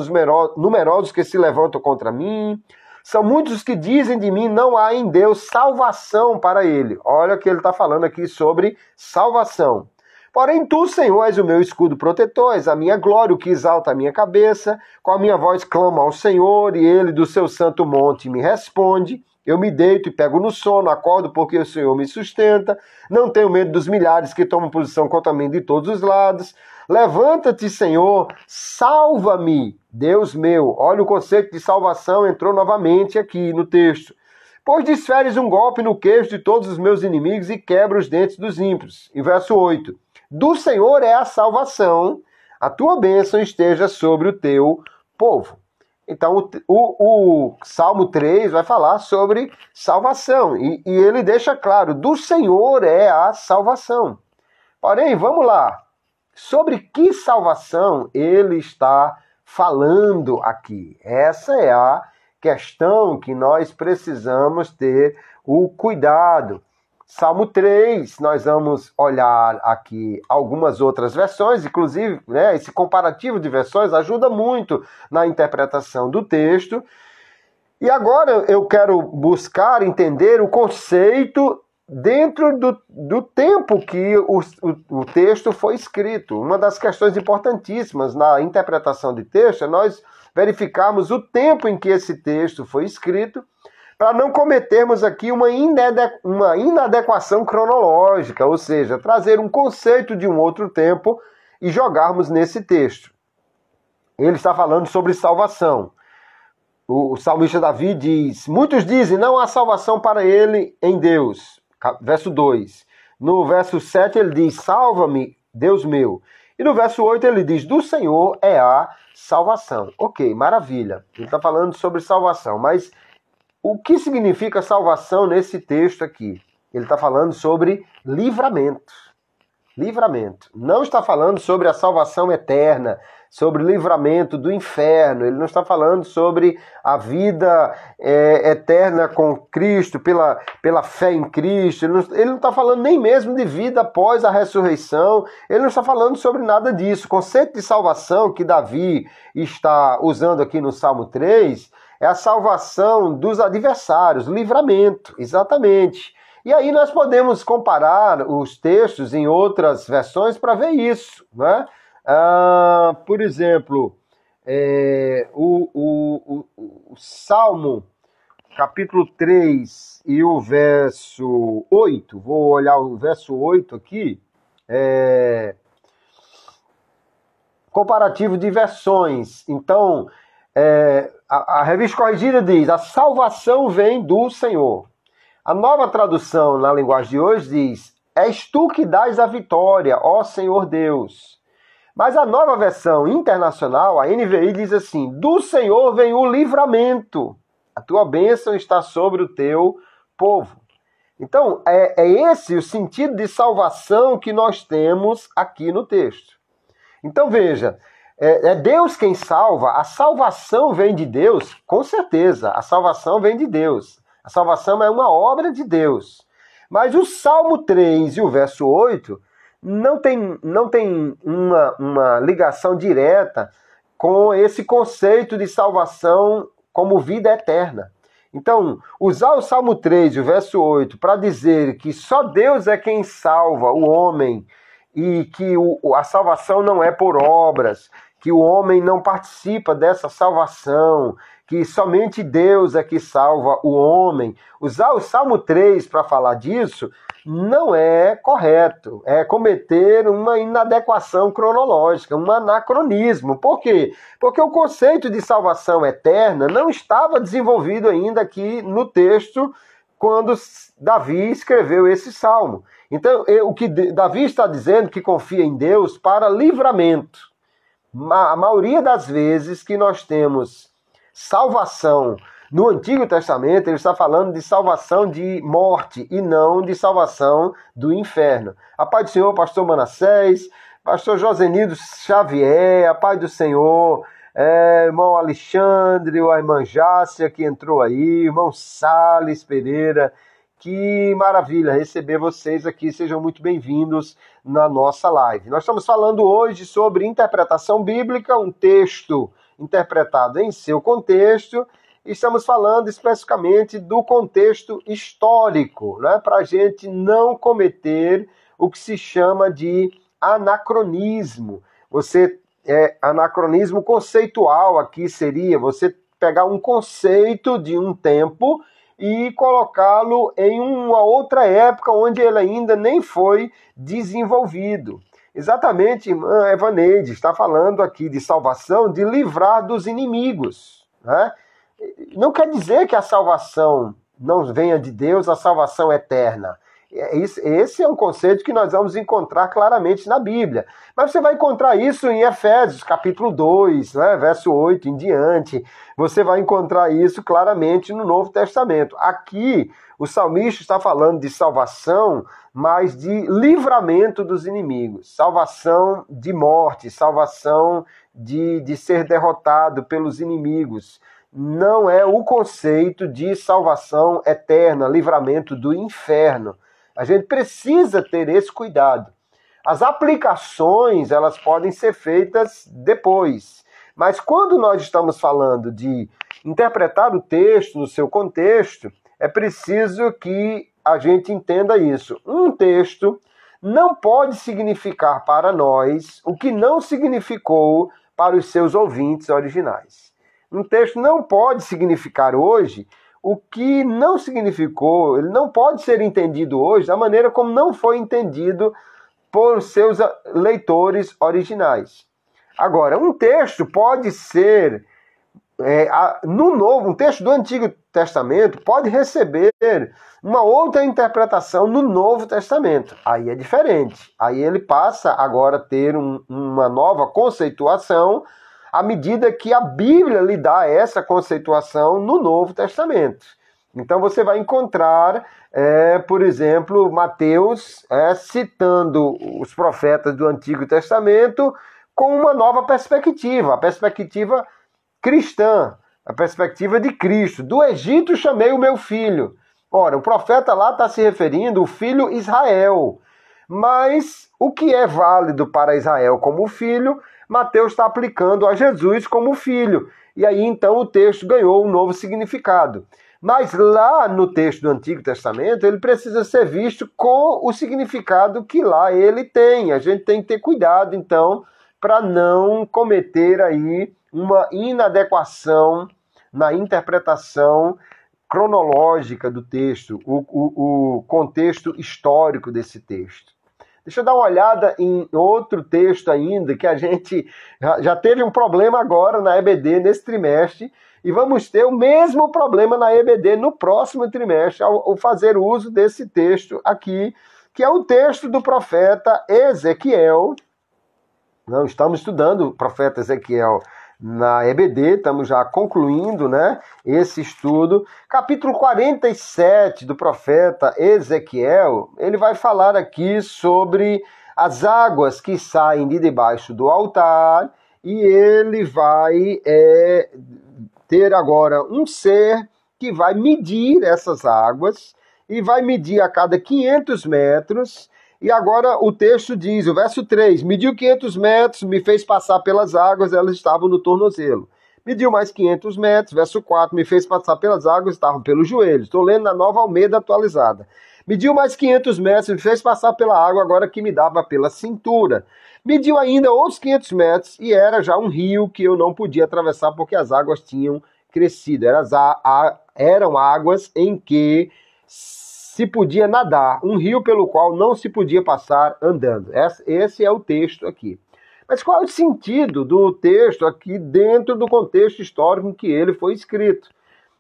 numerosos que se levantam contra mim, são muitos os que dizem de mim, não há em Deus salvação para ele. Olha o que ele está falando aqui sobre salvação. Porém, tu, Senhor, és o meu escudo protetor, és a minha glória, o que exalta a minha cabeça. Com a minha voz clamo ao Senhor, e ele do seu santo monte me responde. Eu me deito e pego no sono, acordo porque o Senhor me sustenta. Não tenho medo dos milhares que tomam posição contra mim de todos os lados. Levanta-te, Senhor, salva-me, Deus meu. Olha, o conceito de salvação entrou novamente aqui no texto. Pois desferes um golpe no queixo de todos os meus inimigos e quebra os dentes dos ímpios. E verso 8. Do Senhor é a salvação, a tua bênção esteja sobre o teu povo. Então, o Salmo 3 vai falar sobre salvação, e ele deixa claro, do Senhor é a salvação. Porém, vamos lá, sobre que salvação ele está falando aqui? Essa é a questão que nós precisamos ter o cuidado. Salmo 3, nós vamos olhar aqui algumas outras versões, inclusive, né, esse comparativo de versões ajuda muito na interpretação do texto. E agora eu quero buscar entender o conceito dentro do tempo que o texto foi escrito. Uma das questões importantíssimas na interpretação de texto é nós verificarmos o tempo em que esse texto foi escrito, para não cometermos aqui uma inadequação cronológica, ou seja, trazer um conceito de um outro tempo e jogarmos nesse texto. Ele está falando sobre salvação. O salmista Davi diz: muitos dizem, não há salvação para ele em Deus. Verso 2. No verso 7 ele diz, salva-me, Deus meu. E no verso 8 ele diz, do Senhor é a salvação. Ok, maravilha. Ele está falando sobre salvação, mas o que significa salvação nesse texto aqui? Ele está falando sobre livramento. Livramento. Não está falando sobre a salvação eterna, sobre o livramento do inferno. Ele não está falando sobre a vida eterna com Cristo, pela fé em Cristo. Ele não está falando nem mesmo de vida após a ressurreição. Ele não está falando sobre nada disso. O conceito de salvação que Davi está usando aqui no Salmo 3 é a salvação dos adversários, livramento, exatamente. E aí nós podemos comparar os textos em outras versões para ver isso, né? Por exemplo, o Salmo, capítulo 3 e o verso 8, vou olhar o verso 8 aqui, comparativo de versões. Então, a Revista Corrigida diz, a salvação vem do Senhor. A Nova Tradução, na linguagem de hoje, diz, és tu que dás a vitória, ó Senhor Deus. Mas a Nova Versão Internacional, a NVI, diz assim, do Senhor vem o livramento, a tua bênção está sobre o teu povo. Então, é esse o sentido de salvação que nós temos aqui no texto. Então, veja, é Deus quem salva, a salvação vem de Deus, com certeza, a salvação vem de Deus. A salvação é uma obra de Deus. Mas o Salmo 3 e o verso 8 não tem uma ligação direta com esse conceito de salvação como vida eterna. Então, usar o Salmo 3, o verso 8, para dizer que só Deus é quem salva o homem e que a salvação não é por obras, que o homem não participa dessa salvação, que somente Deus é que salva o homem. Usar o Salmo 3 para falar disso não é correto. É cometer uma inadequação cronológica, um anacronismo. Por quê? Porque o conceito de salvação eterna não estava desenvolvido ainda aqui no texto quando Davi escreveu esse salmo. Então, o que Davi está dizendo que confia em Deus para livramento. A maioria das vezes que nós temos salvação no Antigo Testamento, ele está falando de salvação de morte e não de salvação do inferno. A paz do Senhor, pastor Manassés, pastor Josenildo Xavier, a paz do Senhor, irmão Alexandre, a irmã Jácia que entrou aí, irmão Salles Pereira. Que maravilha receber vocês aqui, sejam muito bem-vindos na nossa live. Nós estamos falando hoje sobre interpretação bíblica, um texto interpretado em seu contexto, e estamos falando especificamente do contexto histórico, né, para a gente não cometer o que se chama de anacronismo. Anacronismo conceitual aqui seria você pegar um conceito de um tempo e colocá-lo em uma outra época onde ele ainda nem foi desenvolvido. Exatamente, irmã Evaneide está falando aqui de salvação, de livrar dos inimigos, né? Não quer dizer que a salvação não venha de Deus, a salvação eterna. Esse é um conceito que nós vamos encontrar claramente na Bíblia. Mas você vai encontrar isso em Efésios, capítulo 2, né, verso 8 em diante. Você vai encontrar isso claramente no Novo Testamento. Aqui, o salmista está falando de salvação, mas de livramento dos inimigos. Salvação de morte, salvação de ser derrotado pelos inimigos. Não é o conceito de salvação eterna, livramento do inferno. A gente precisa ter esse cuidado. As aplicações, elas podem ser feitas depois. Mas quando nós estamos falando de interpretar o texto no seu contexto, é preciso que a gente entenda isso. Um texto não pode significar para nós o que não significou para os seus ouvintes originais. Um texto não pode significar hoje o que não significou, ele não pode ser entendido hoje da maneira como não foi entendido por seus leitores originais. Agora, um texto pode ser, um texto do Antigo Testamento pode receber uma outra interpretação no Novo Testamento. Aí é diferente. Aí ele passa agora a ter uma nova conceituação à medida que a Bíblia lhe dá essa conceituação no Novo Testamento. Então você vai encontrar, por exemplo, Mateus citando os profetas do Antigo Testamento com uma nova perspectiva, a perspectiva cristã, a perspectiva de Cristo. Do Egito chamei o meu filho. Ora, o profeta lá está se referindo ao filho Israel. Mas o que é válido para Israel como filho, Mateus está aplicando a Jesus como filho. E aí, então, o texto ganhou um novo significado. Mas lá no texto do Antigo Testamento, ele precisa ser visto com o significado que lá ele tem. A gente tem que ter cuidado, então, para não cometer aí uma inadequação na interpretação cronológica do texto, o contexto histórico desse texto. Deixa eu dar uma olhada em outro texto ainda, que a gente já teve um problema agora na EBD nesse trimestre, e vamos ter o mesmo problema na EBD no próximo trimestre, ao fazer uso desse texto aqui, que é o texto do profeta Ezequiel. Não, estamos estudando o profeta Ezequiel na EBD, estamos já concluindo, né, esse estudo. Capítulo 47 do profeta Ezequiel, ele vai falar aqui sobre as águas que saem de debaixo do altar, e ele vai ter agora um ser que vai medir essas águas, e vai medir a cada 500 metros, e agora o texto diz, o verso 3, mediu 500 metros, me fez passar pelas águas, elas estavam no tornozelo. Mediu mais 500 metros, verso 4, me fez passar pelas águas, estavam pelos joelhos. Estou lendo na Nova Almeida atualizada. Mediu mais 500 metros, me fez passar pela água, agora que me dava pela cintura. Mediu ainda outros 500 metros e era já um rio que eu não podia atravessar porque as águas tinham crescido. Eram águas em que se podia nadar, um rio pelo qual não se podia passar andando. Esse é o texto aqui. Mas qual é o sentido do texto aqui dentro do contexto histórico em que ele foi escrito?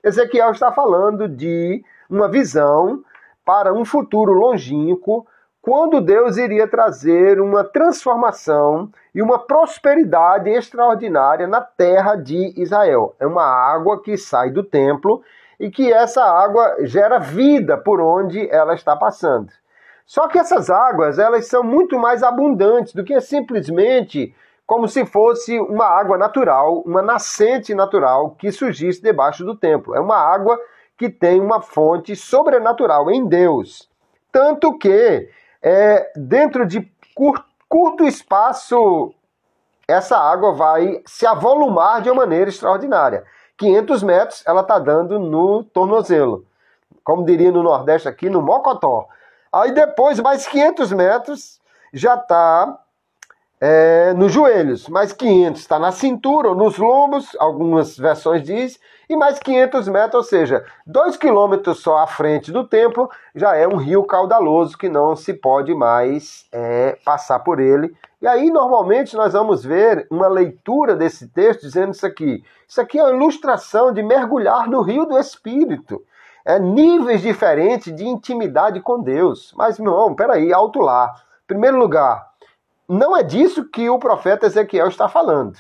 Ezequiel está falando de uma visão para um futuro longínquo, quando Deus iria trazer uma transformação e uma prosperidade extraordinária na terra de Israel. É uma água que sai do templo e que essa água gera vida por onde ela está passando. Só que essas águas, elas são muito mais abundantes do que simplesmente como se fosse uma água natural, uma nascente natural que surgisse debaixo do templo. É uma água que tem uma fonte sobrenatural em Deus. Tanto que, dentro de curto espaço, essa água vai se avolumar de uma maneira extraordinária. 500 metros ela está dando no tornozelo. Como diria no Nordeste aqui, no mocotó. Aí depois, mais 500 metros, já está nos joelhos. Mais 500 está na cintura ou nos lombos, algumas versões diz, e mais 500 metros, ou seja, 2 quilômetros só à frente do templo, já é um rio caudaloso que não se pode mais passar por ele. E aí, normalmente, nós vamos ver uma leitura desse texto dizendo isso aqui. Isso aqui é uma ilustração de mergulhar no rio do Espírito. Níveis diferentes de intimidade com Deus. Mas, meu irmão, peraí, alto lá. Em primeiro lugar, não é disso que o profeta Ezequiel está falando.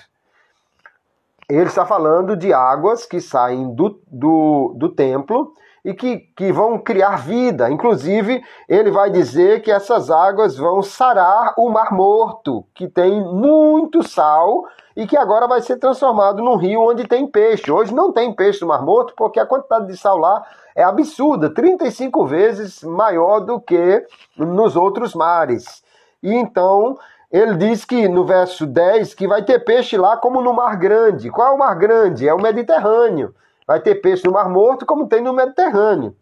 Ele está falando de águas que saem do templo e que vão criar vida. Inclusive, ele vai dizer que essas águas vão sarar o Mar Morto, que tem muito sal e que agora vai ser transformado num rio onde tem peixe. Hoje não tem peixe no Mar Morto porque a quantidade de sal lá é absurda, 35 vezes maior do que nos outros mares. E então, ele diz que no verso 10 que vai ter peixe lá como no Mar Grande. Qual é o Mar Grande? É o Mediterrâneo. Vai ter peixe no Mar Morto como tem no Mediterrâneo.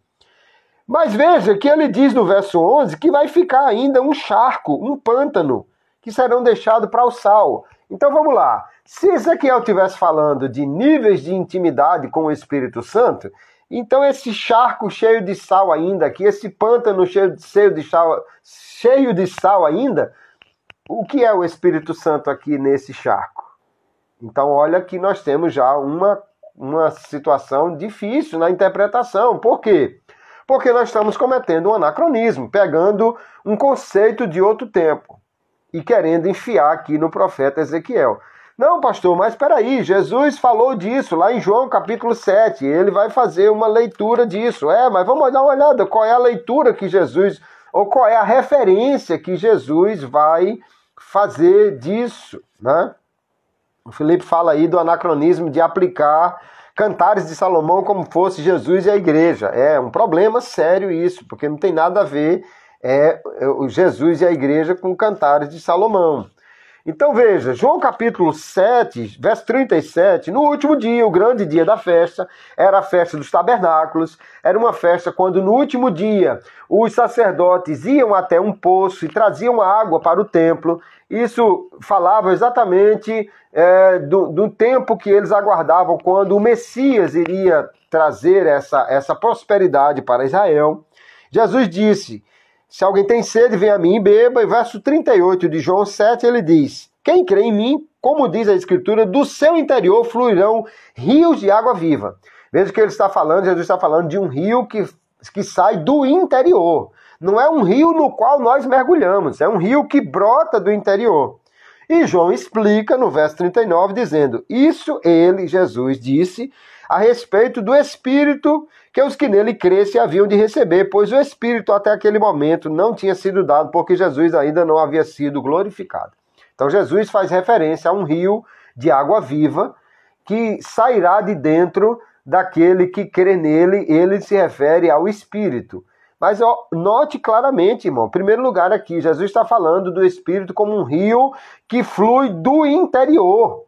Mas veja que ele diz no verso 11 que vai ficar ainda um charco, um pântano, que serão deixados para o sal. Então vamos lá. Se Ezequiel estivesse falando de níveis de intimidade com o Espírito Santo, então esse charco cheio de sal ainda aqui, esse pântano cheio de sal ainda, o que é o Espírito Santo aqui nesse charco? Então olha que nós temos já uma situação difícil na interpretação. Por quê? Porque nós estamos cometendo um anacronismo, pegando um conceito de outro tempo e querendo enfiar aqui no profeta Ezequiel. Não, pastor, mas espera aí, Jesus falou disso lá em João capítulo 7, ele vai fazer uma leitura disso. Mas vamos dar uma olhada, qual é a leitura que Jesus, ou qual é a referência que Jesus vai fazer disso, né? O Felipe fala aí do anacronismo de aplicar Cantares de Salomão como fosse Jesus e a igreja. É um problema sério isso, porque não tem nada a ver Jesus e a igreja com Cantares de Salomão. Então veja, João capítulo 7, verso 37, no último dia, o grande dia da festa, era a festa dos tabernáculos, era uma festa quando no último dia os sacerdotes iam até um poço e traziam água para o templo. Isso falava exatamente do tempo que eles aguardavam quando o Messias iria trazer essa prosperidade para Israel. Jesus disse: se alguém tem sede, vem a mim e beba. E verso 38 de João 7, ele diz: quem crê em mim, como diz a Escritura, do seu interior fluirão rios de água viva. Veja que ele está falando, Jesus está falando de um rio que sai do interior. Não é um rio no qual nós mergulhamos, é um rio que brota do interior. E João explica no verso 39, dizendo: isso ele, Jesus, disse a respeito do Espírito que os que nele crescem haviam de receber, pois o Espírito até aquele momento não tinha sido dado, porque Jesus ainda não havia sido glorificado. Então Jesus faz referência a um rio de água viva que sairá de dentro daquele que crê nele. Ele se refere ao Espírito. Mas note claramente, irmão, em primeiro lugar aqui, Jesus está falando do Espírito como um rio que flui do interior.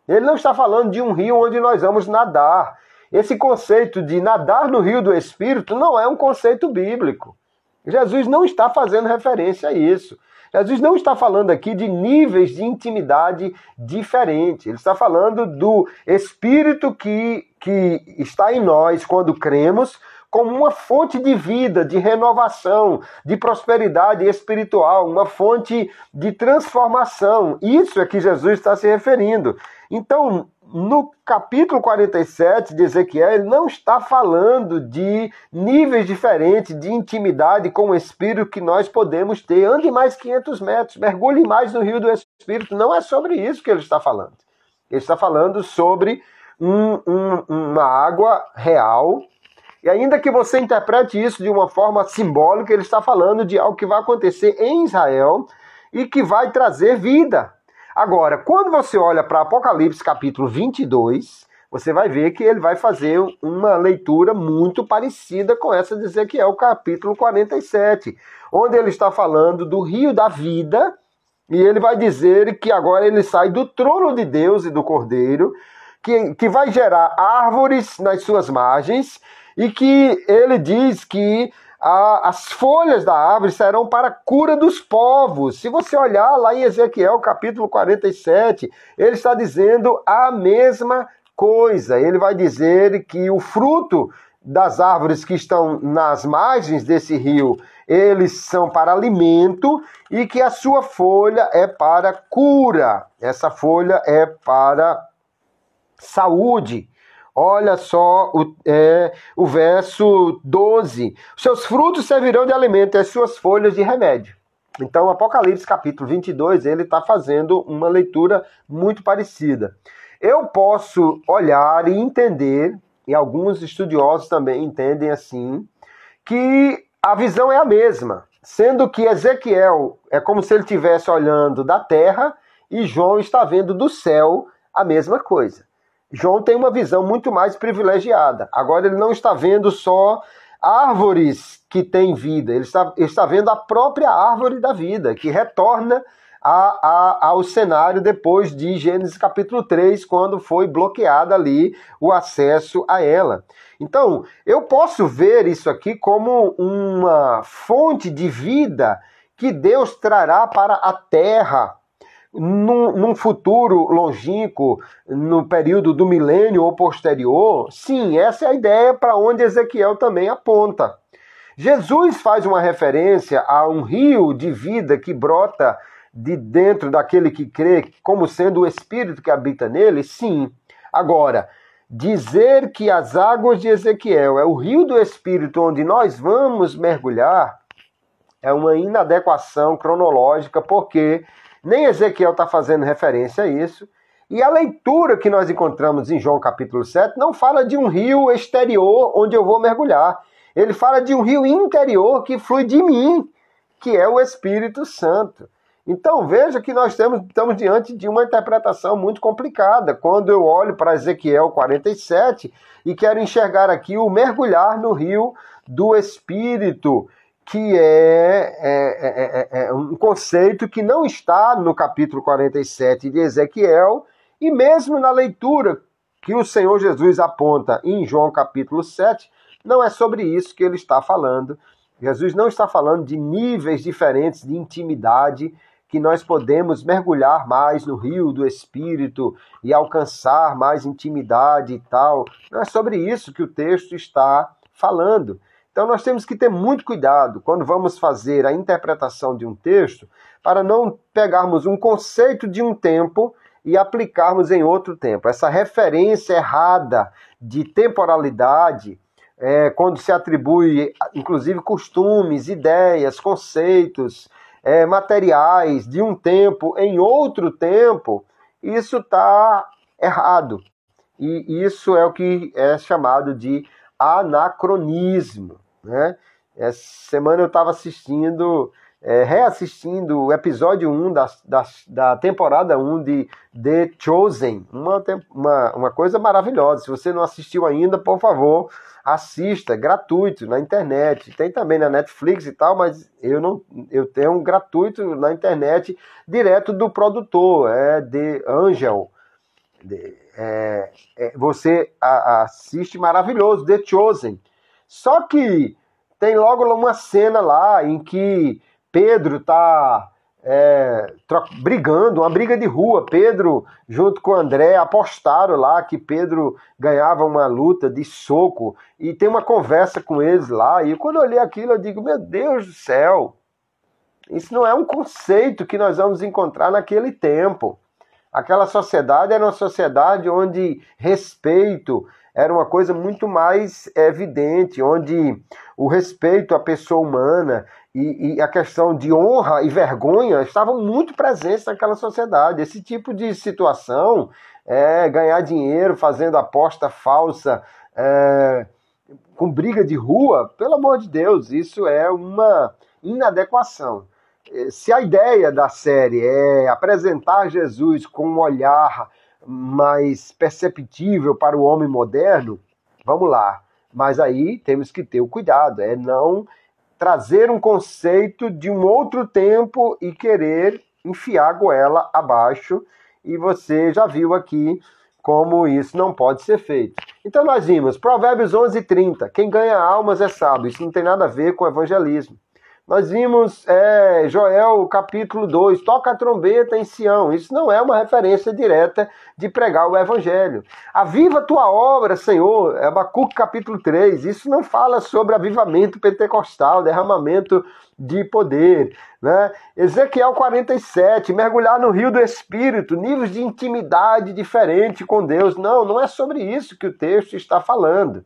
Ele não está falando de um rio onde nós vamos nadar. Esse conceito de nadar no rio do Espírito não é um conceito bíblico. Jesus não está fazendo referência a isso. Jesus não está falando aqui de níveis de intimidade diferentes. Ele está falando do Espírito que está em nós quando cremos, como uma fonte de vida, de renovação, de prosperidade espiritual, uma fonte de transformação. Isso é que Jesus está se referindo. Então, no capítulo 47 de Ezequiel, ele não está falando de níveis diferentes de intimidade com o Espírito que nós podemos ter. Ande mais 500 metros, mergulhe mais no rio do Espírito. Não é sobre isso que ele está falando. Ele está falando sobre uma água real. E ainda que você interprete isso de uma forma simbólica, ele está falando de algo que vai acontecer em Israel e que vai trazer vida. Agora, quando você olha para Apocalipse capítulo 22, você vai ver que ele vai fazer uma leitura muito parecida com essa de Ezequiel capítulo 47, onde ele está falando do rio da vida, e ele vai dizer que agora ele sai do trono de Deus e do Cordeiro, que vai gerar árvores nas suas margens, e que ele diz que as folhas da árvore serão para a cura dos povos. Se você olhar lá em Ezequiel capítulo 47, ele está dizendo a mesma coisa. Ele vai dizer que o fruto das árvores que estão nas margens desse rio, eles são para alimento, e que a sua folha é para cura. Essa folha é para saúde. Olha só o verso 12. Seus frutos servirão de alimento e as suas folhas de remédio. Então, Apocalipse capítulo 22, ele está fazendo uma leitura muito parecida. Eu posso olhar e entender, e alguns estudiosos também entendem assim, que a visão é a mesma, sendo que Ezequiel é como se ele estivesse olhando da terra e João está vendo do céu a mesma coisa. João tem uma visão muito mais privilegiada. Agora ele não está vendo só árvores que têm vida, ele está vendo a própria árvore da vida, que retorna ao cenário depois de Gênesis capítulo 3, quando foi bloqueado ali o acesso a ela. Então, eu posso ver isso aqui como uma fonte de vida que Deus trará para a terra, num futuro longínquo, no período do milênio ou posterior. Sim, essa é a ideia para onde Ezequiel também aponta. Jesus faz uma referência a um rio de vida que brota de dentro daquele que crê, como sendo o Espírito que habita nele, sim. Agora, dizer que as águas de Ezequiel é o rio do Espírito onde nós vamos mergulhar é uma inadequação cronológica, porque nem Ezequiel está fazendo referência a isso. E a leitura que nós encontramos em João capítulo 7 não fala de um rio exterior onde eu vou mergulhar. Ele fala de um rio interior que flui de mim, que é o Espírito Santo. Então veja que nós estamos diante de uma interpretação muito complicada. Quando eu olho para Ezequiel 47 e quero enxergar aqui o mergulhar no rio do Espírito, que é um conceito que não está no capítulo 47 de Ezequiel, e mesmo na leitura que o Senhor Jesus aponta em João capítulo 7, não é sobre isso que ele está falando. Jesus não está falando de níveis diferentes de intimidade, que nós podemos mergulhar mais no rio do Espírito e alcançar mais intimidade e tal. Não é sobre isso que o texto está falando. Então nós temos que ter muito cuidado quando vamos fazer a interpretação de um texto, para não pegarmos um conceito de um tempo e aplicarmos em outro tempo. Essa referência errada de temporalidade, quando se atribui inclusive costumes, ideias, conceitos, materiais de um tempo em outro tempo, isso está errado. E isso é o que é chamado de anacronismo, né? Essa semana eu estava reassistindo o episódio 1 da temporada 1 de The Chosen, uma coisa maravilhosa. Se você não assistiu ainda, por favor, assista, gratuito, na internet. Tem também na Netflix e tal, mas eu tenho um gratuito na internet, direto do produtor, The Angel. Você assiste maravilhoso, The Chosen. Só que tem logo uma cena lá em que Pedro está brigando, uma briga de rua. Pedro, junto com André, apostaram lá que Pedro ganhava uma luta de soco e tem uma conversa com eles lá. E quando eu olhei aquilo, eu digo, meu Deus do céu, isso não é um conceito que nós vamos encontrar naquele tempo. Aquela sociedade era uma sociedade onde respeito era uma coisa muito mais evidente, onde o respeito à pessoa humana e a questão de honra e vergonha estavam muito presentes naquela sociedade. Esse tipo de situação, ganhar dinheiro fazendo aposta falsa, com briga de rua, pelo amor de Deus, isso é uma inadequação. Se a ideia da série é apresentar Jesus com um olhar mais perceptível para o homem moderno, vamos lá. Mas aí temos que ter o cuidado, não trazer um conceito de um outro tempo e querer enfiar a goela abaixo. E você já viu aqui como isso não pode ser feito. Então nós vimos Provérbios 11:30, quem ganha almas é sábio. Isso não tem nada a ver com evangelismo. Nós vimos Joel capítulo 2, toca a trombeta em Sião. Isso não é uma referência direta de pregar o evangelho. Aviva a tua obra, Senhor, Abacuque capítulo 3. Isso não fala sobre avivamento pentecostal, derramamento de poder, né? Ezequiel 47, mergulhar no rio do Espírito, níveis de intimidade diferente com Deus. Não é sobre isso que o texto está falando.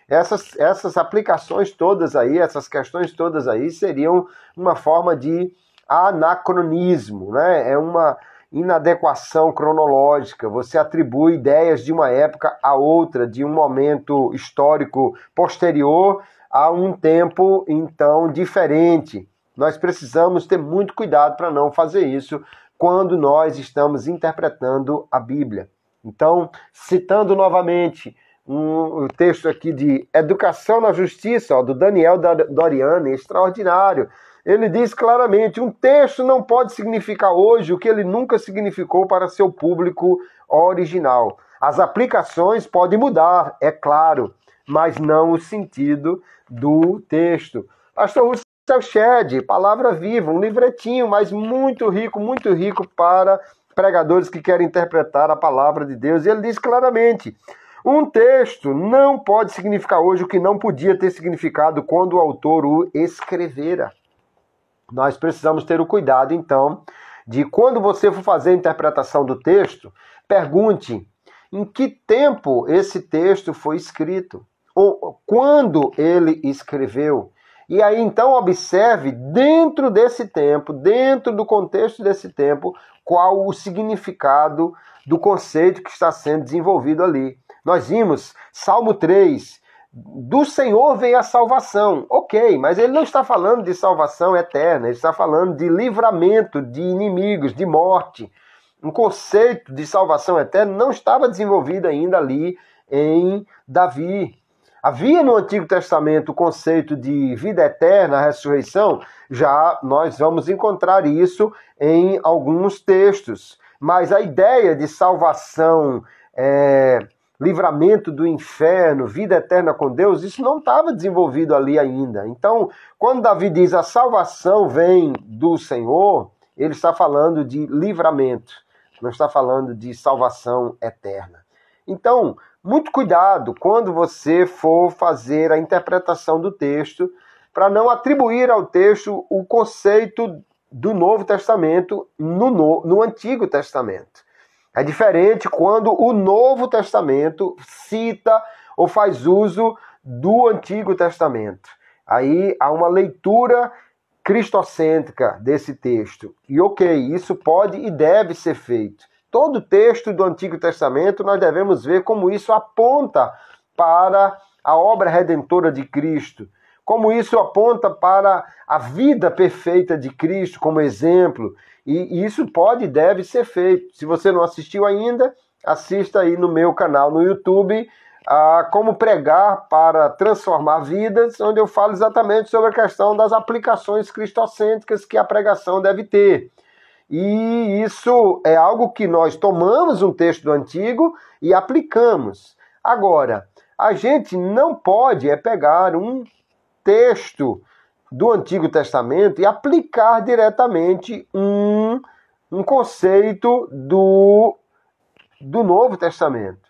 Essas aplicações todas aí, essas questões todas aí seriam uma forma de anacronismo, né? É uma inadequação cronológica. Você atribui ideias de uma época a outra, de um momento histórico posterior a um tempo, então, diferente. Nós precisamos ter muito cuidado para não fazer isso quando nós estamos interpretando a Bíblia. Então, citando novamente o texto aqui de Educação na Justiça, do Daniel Doriani, extraordinário. Ele diz claramente, um texto não pode significar hoje o que ele nunca significou para seu público original. As aplicações podem mudar, é claro, mas não o sentido do texto. Pastor Russell Shedd, Palavra Viva, um livretinho, mas muito rico para pregadores que querem interpretar a palavra de Deus. E ele diz claramente, um texto não pode significar hoje o que não podia ter significado quando o autor o escrevera. Nós precisamos ter o cuidado, então, de quando você for fazer a interpretação do texto, pergunte em que tempo esse texto foi escrito, ou quando ele escreveu. E aí, então, observe dentro desse tempo, dentro do contexto desse tempo, qual o significado do conceito que está sendo desenvolvido ali. Nós vimos Salmo 3, do Senhor vem a salvação. Ok, mas ele não está falando de salvação eterna, ele está falando de livramento de inimigos, de morte. Um conceito de salvação eterna não estava desenvolvido ainda ali em Davi. Havia no Antigo Testamento o conceito de vida eterna, ressurreição, já nós vamos encontrar isso em alguns textos. Mas a ideia de salvação, livramento do inferno, vida eterna com Deus, isso não estava desenvolvido ali ainda. Então, quando Davi diz a salvação vem do Senhor, ele está falando de livramento, não está falando de salvação eterna. Então, muito cuidado quando você for fazer a interpretação do texto, para não atribuir ao texto o conceito do Novo Testamento no Antigo Testamento. É diferente quando o Novo Testamento cita ou faz uso do Antigo Testamento. Aí há uma leitura cristocêntrica desse texto. E ok, isso pode e deve ser feito. Todo texto do Antigo Testamento nós devemos ver como isso aponta para a obra redentora de Cristo, como isso aponta para a vida perfeita de Cristo como exemplo. E isso pode e deve ser feito. Se você não assistiu ainda, assista aí no meu canal no YouTube, Como Pregar para Transformar Vidas, onde eu falo exatamente sobre a questão das aplicações cristocêntricas que a pregação deve ter. E isso é algo que nós tomamos um texto do Antigo e aplicamos. Agora, a gente não pode pegar um texto do Antigo Testamento e aplicar diretamente um conceito do Novo Testamento.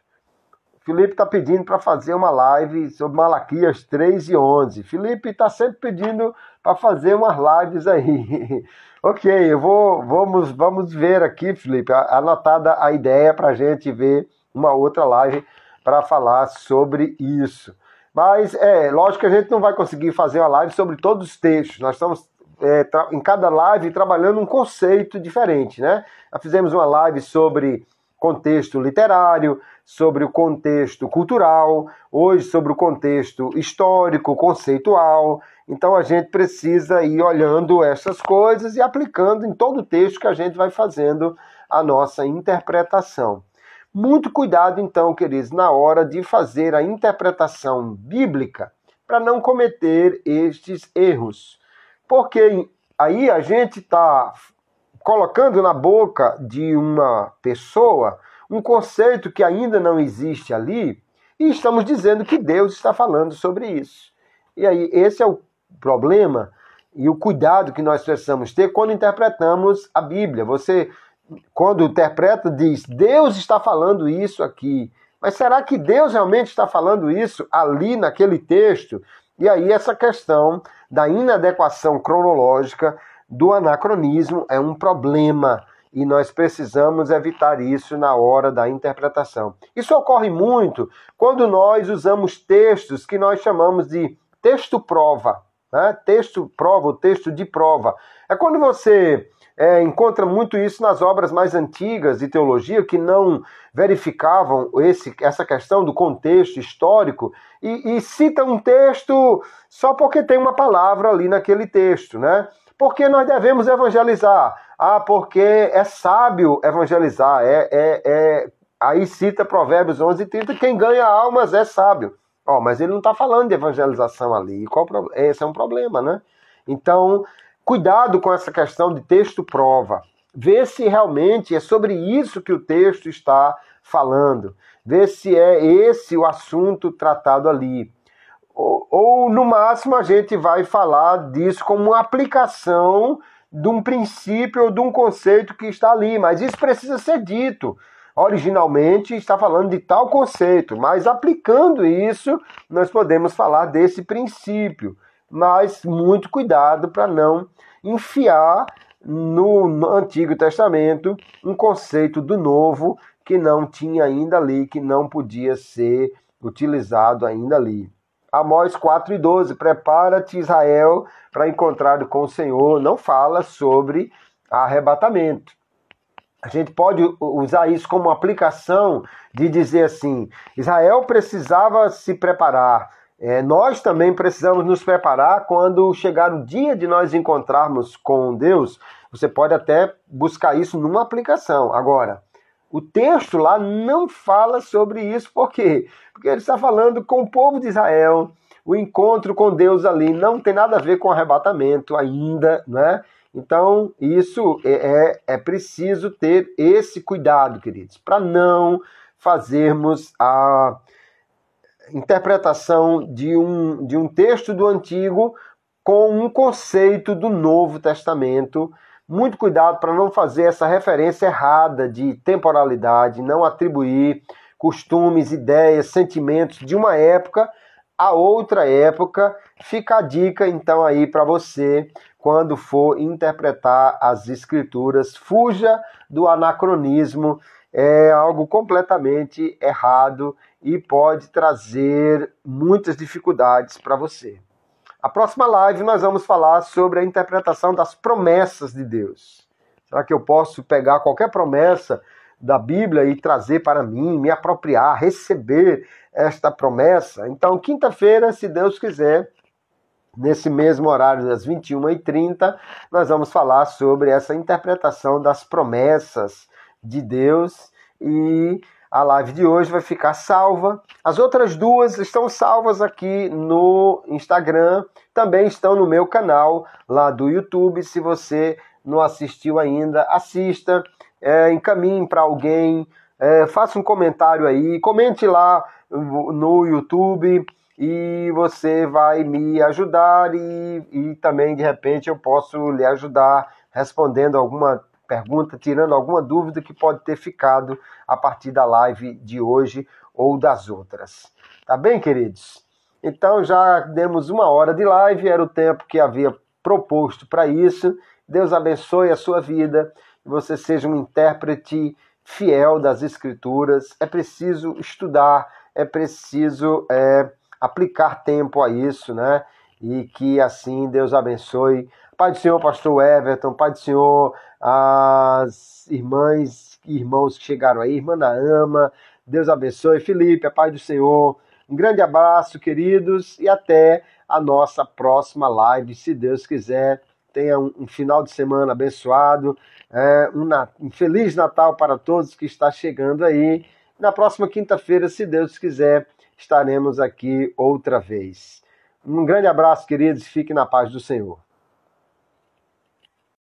Felipe está pedindo para fazer uma live sobre Malaquias 3 e 11. Felipe está sempre pedindo para fazer umas lives aí. Ok, vamos ver aqui, Felipe, anotada a ideia para a gente ver uma outra live para falar sobre isso. Mas lógico que a gente não vai conseguir fazer uma live sobre todos os textos. Nós estamos em cada live trabalhando um conceito diferente, né? Já fizemos uma live sobre contexto literário, sobre o contexto cultural, hoje sobre o contexto histórico, conceitual. Então a gente precisa ir olhando essas coisas e aplicando em todo o texto que a gente vai fazendo a nossa interpretação. Muito cuidado então, queridos, na hora de fazer a interpretação bíblica para não cometer estes erros. Porque aí a gente está colocando na boca de uma pessoa um conceito que ainda não existe ali e estamos dizendo que Deus está falando sobre isso. E aí esse é o problema e o cuidado que nós precisamos ter quando interpretamos a Bíblia. Você, quando interpreta, diz, Deus está falando isso aqui. Mas será que Deus realmente está falando isso ali naquele texto? E aí essa questão da inadequação cronológica, do anacronismo é um problema e nós precisamos evitar isso na hora da interpretação. Isso ocorre muito quando nós usamos textos que nós chamamos de texto-prova, né? Texto-prova, o texto de prova. É quando você encontra muito isso nas obras mais antigas de teologia que não verificavam essa questão do contexto histórico e cita um texto só porque tem uma palavra ali naquele texto, né? Porque nós devemos evangelizar. Porque é sábio evangelizar. Aí cita Provérbios 11:30, quem ganha almas é sábio. Mas ele não está falando de evangelização ali. Esse é um problema, né? Então, cuidado com essa questão de texto-prova. Vê se realmente é sobre isso que o texto está falando. Vê se é esse o assunto tratado ali. Ou no máximo, a gente vai falar disso como uma aplicação de um princípio ou de um conceito que está ali. Mas isso precisa ser dito. Originalmente está falando de tal conceito, mas aplicando isso, nós podemos falar desse princípio. Mas muito cuidado para não enfiar no Antigo Testamento um conceito do Novo que não tinha ainda ali, que não podia ser utilizado ainda ali. Amós 4:12, prepara-te, Israel, para encontrar com o Senhor. Não fala sobre arrebatamento. A gente pode usar isso como aplicação de dizer assim, Israel precisava se preparar. Nós também precisamos nos preparar quando chegar o dia de nós encontrarmos com Deus. Você pode até buscar isso numa aplicação. Agora, o texto lá não fala sobre isso. Por quê? Porque ele está falando com o povo de Israel. O encontro com Deus ali não tem nada a ver com arrebatamento ainda, né? Então, isso é preciso ter esse cuidado, queridos, para não fazermos a interpretação de um texto do Antigo com um conceito do Novo Testamento. Muito cuidado para não fazer essa referência errada de temporalidade, não atribuir costumes, ideias, sentimentos de uma época a outra época. Fica a dica, então, aí para você, quando for interpretar as Escrituras, fuja do anacronismo, é algo completamente errado e pode trazer muitas dificuldades para você. A próxima live nós vamos falar sobre a interpretação das promessas de Deus. Será que eu posso pegar qualquer promessa da Bíblia e trazer para mim, me apropriar, receber esta promessa? Então, quinta-feira, se Deus quiser, nesse mesmo horário das 21h30, nós vamos falar sobre essa interpretação das promessas de Deus e a live de hoje vai ficar salva. As outras duas estão salvas aqui no Instagram, também estão no meu canal lá do YouTube. Se você não assistiu ainda, assista, encaminhe para alguém, faça um comentário aí, comente lá no YouTube e você vai me ajudar e também, de repente, eu posso lhe ajudar respondendo alguma pergunta, tirando alguma dúvida que pode ter ficado a partir da live de hoje ou das outras. Tá bem, queridos? Então já demos 1 hora de live, era o tempo que havia proposto para isso. Deus abençoe a sua vida, que você seja um intérprete fiel das Escrituras. É preciso estudar, é preciso aplicar tempo a isso, né? E que assim Deus abençoe. Pai do Senhor, pastor Everton, Pai do Senhor, as irmãs e irmãos que chegaram aí, irmã Naama, Deus abençoe. Felipe, a Pai do Senhor. Um grande abraço, queridos, e até a nossa próxima live, se Deus quiser. Tenha um final de semana abençoado, um Feliz Natal para todos que está chegando aí. Na próxima quinta-feira, se Deus quiser, estaremos aqui outra vez. Um grande abraço, queridos, e fiquem na paz do Senhor.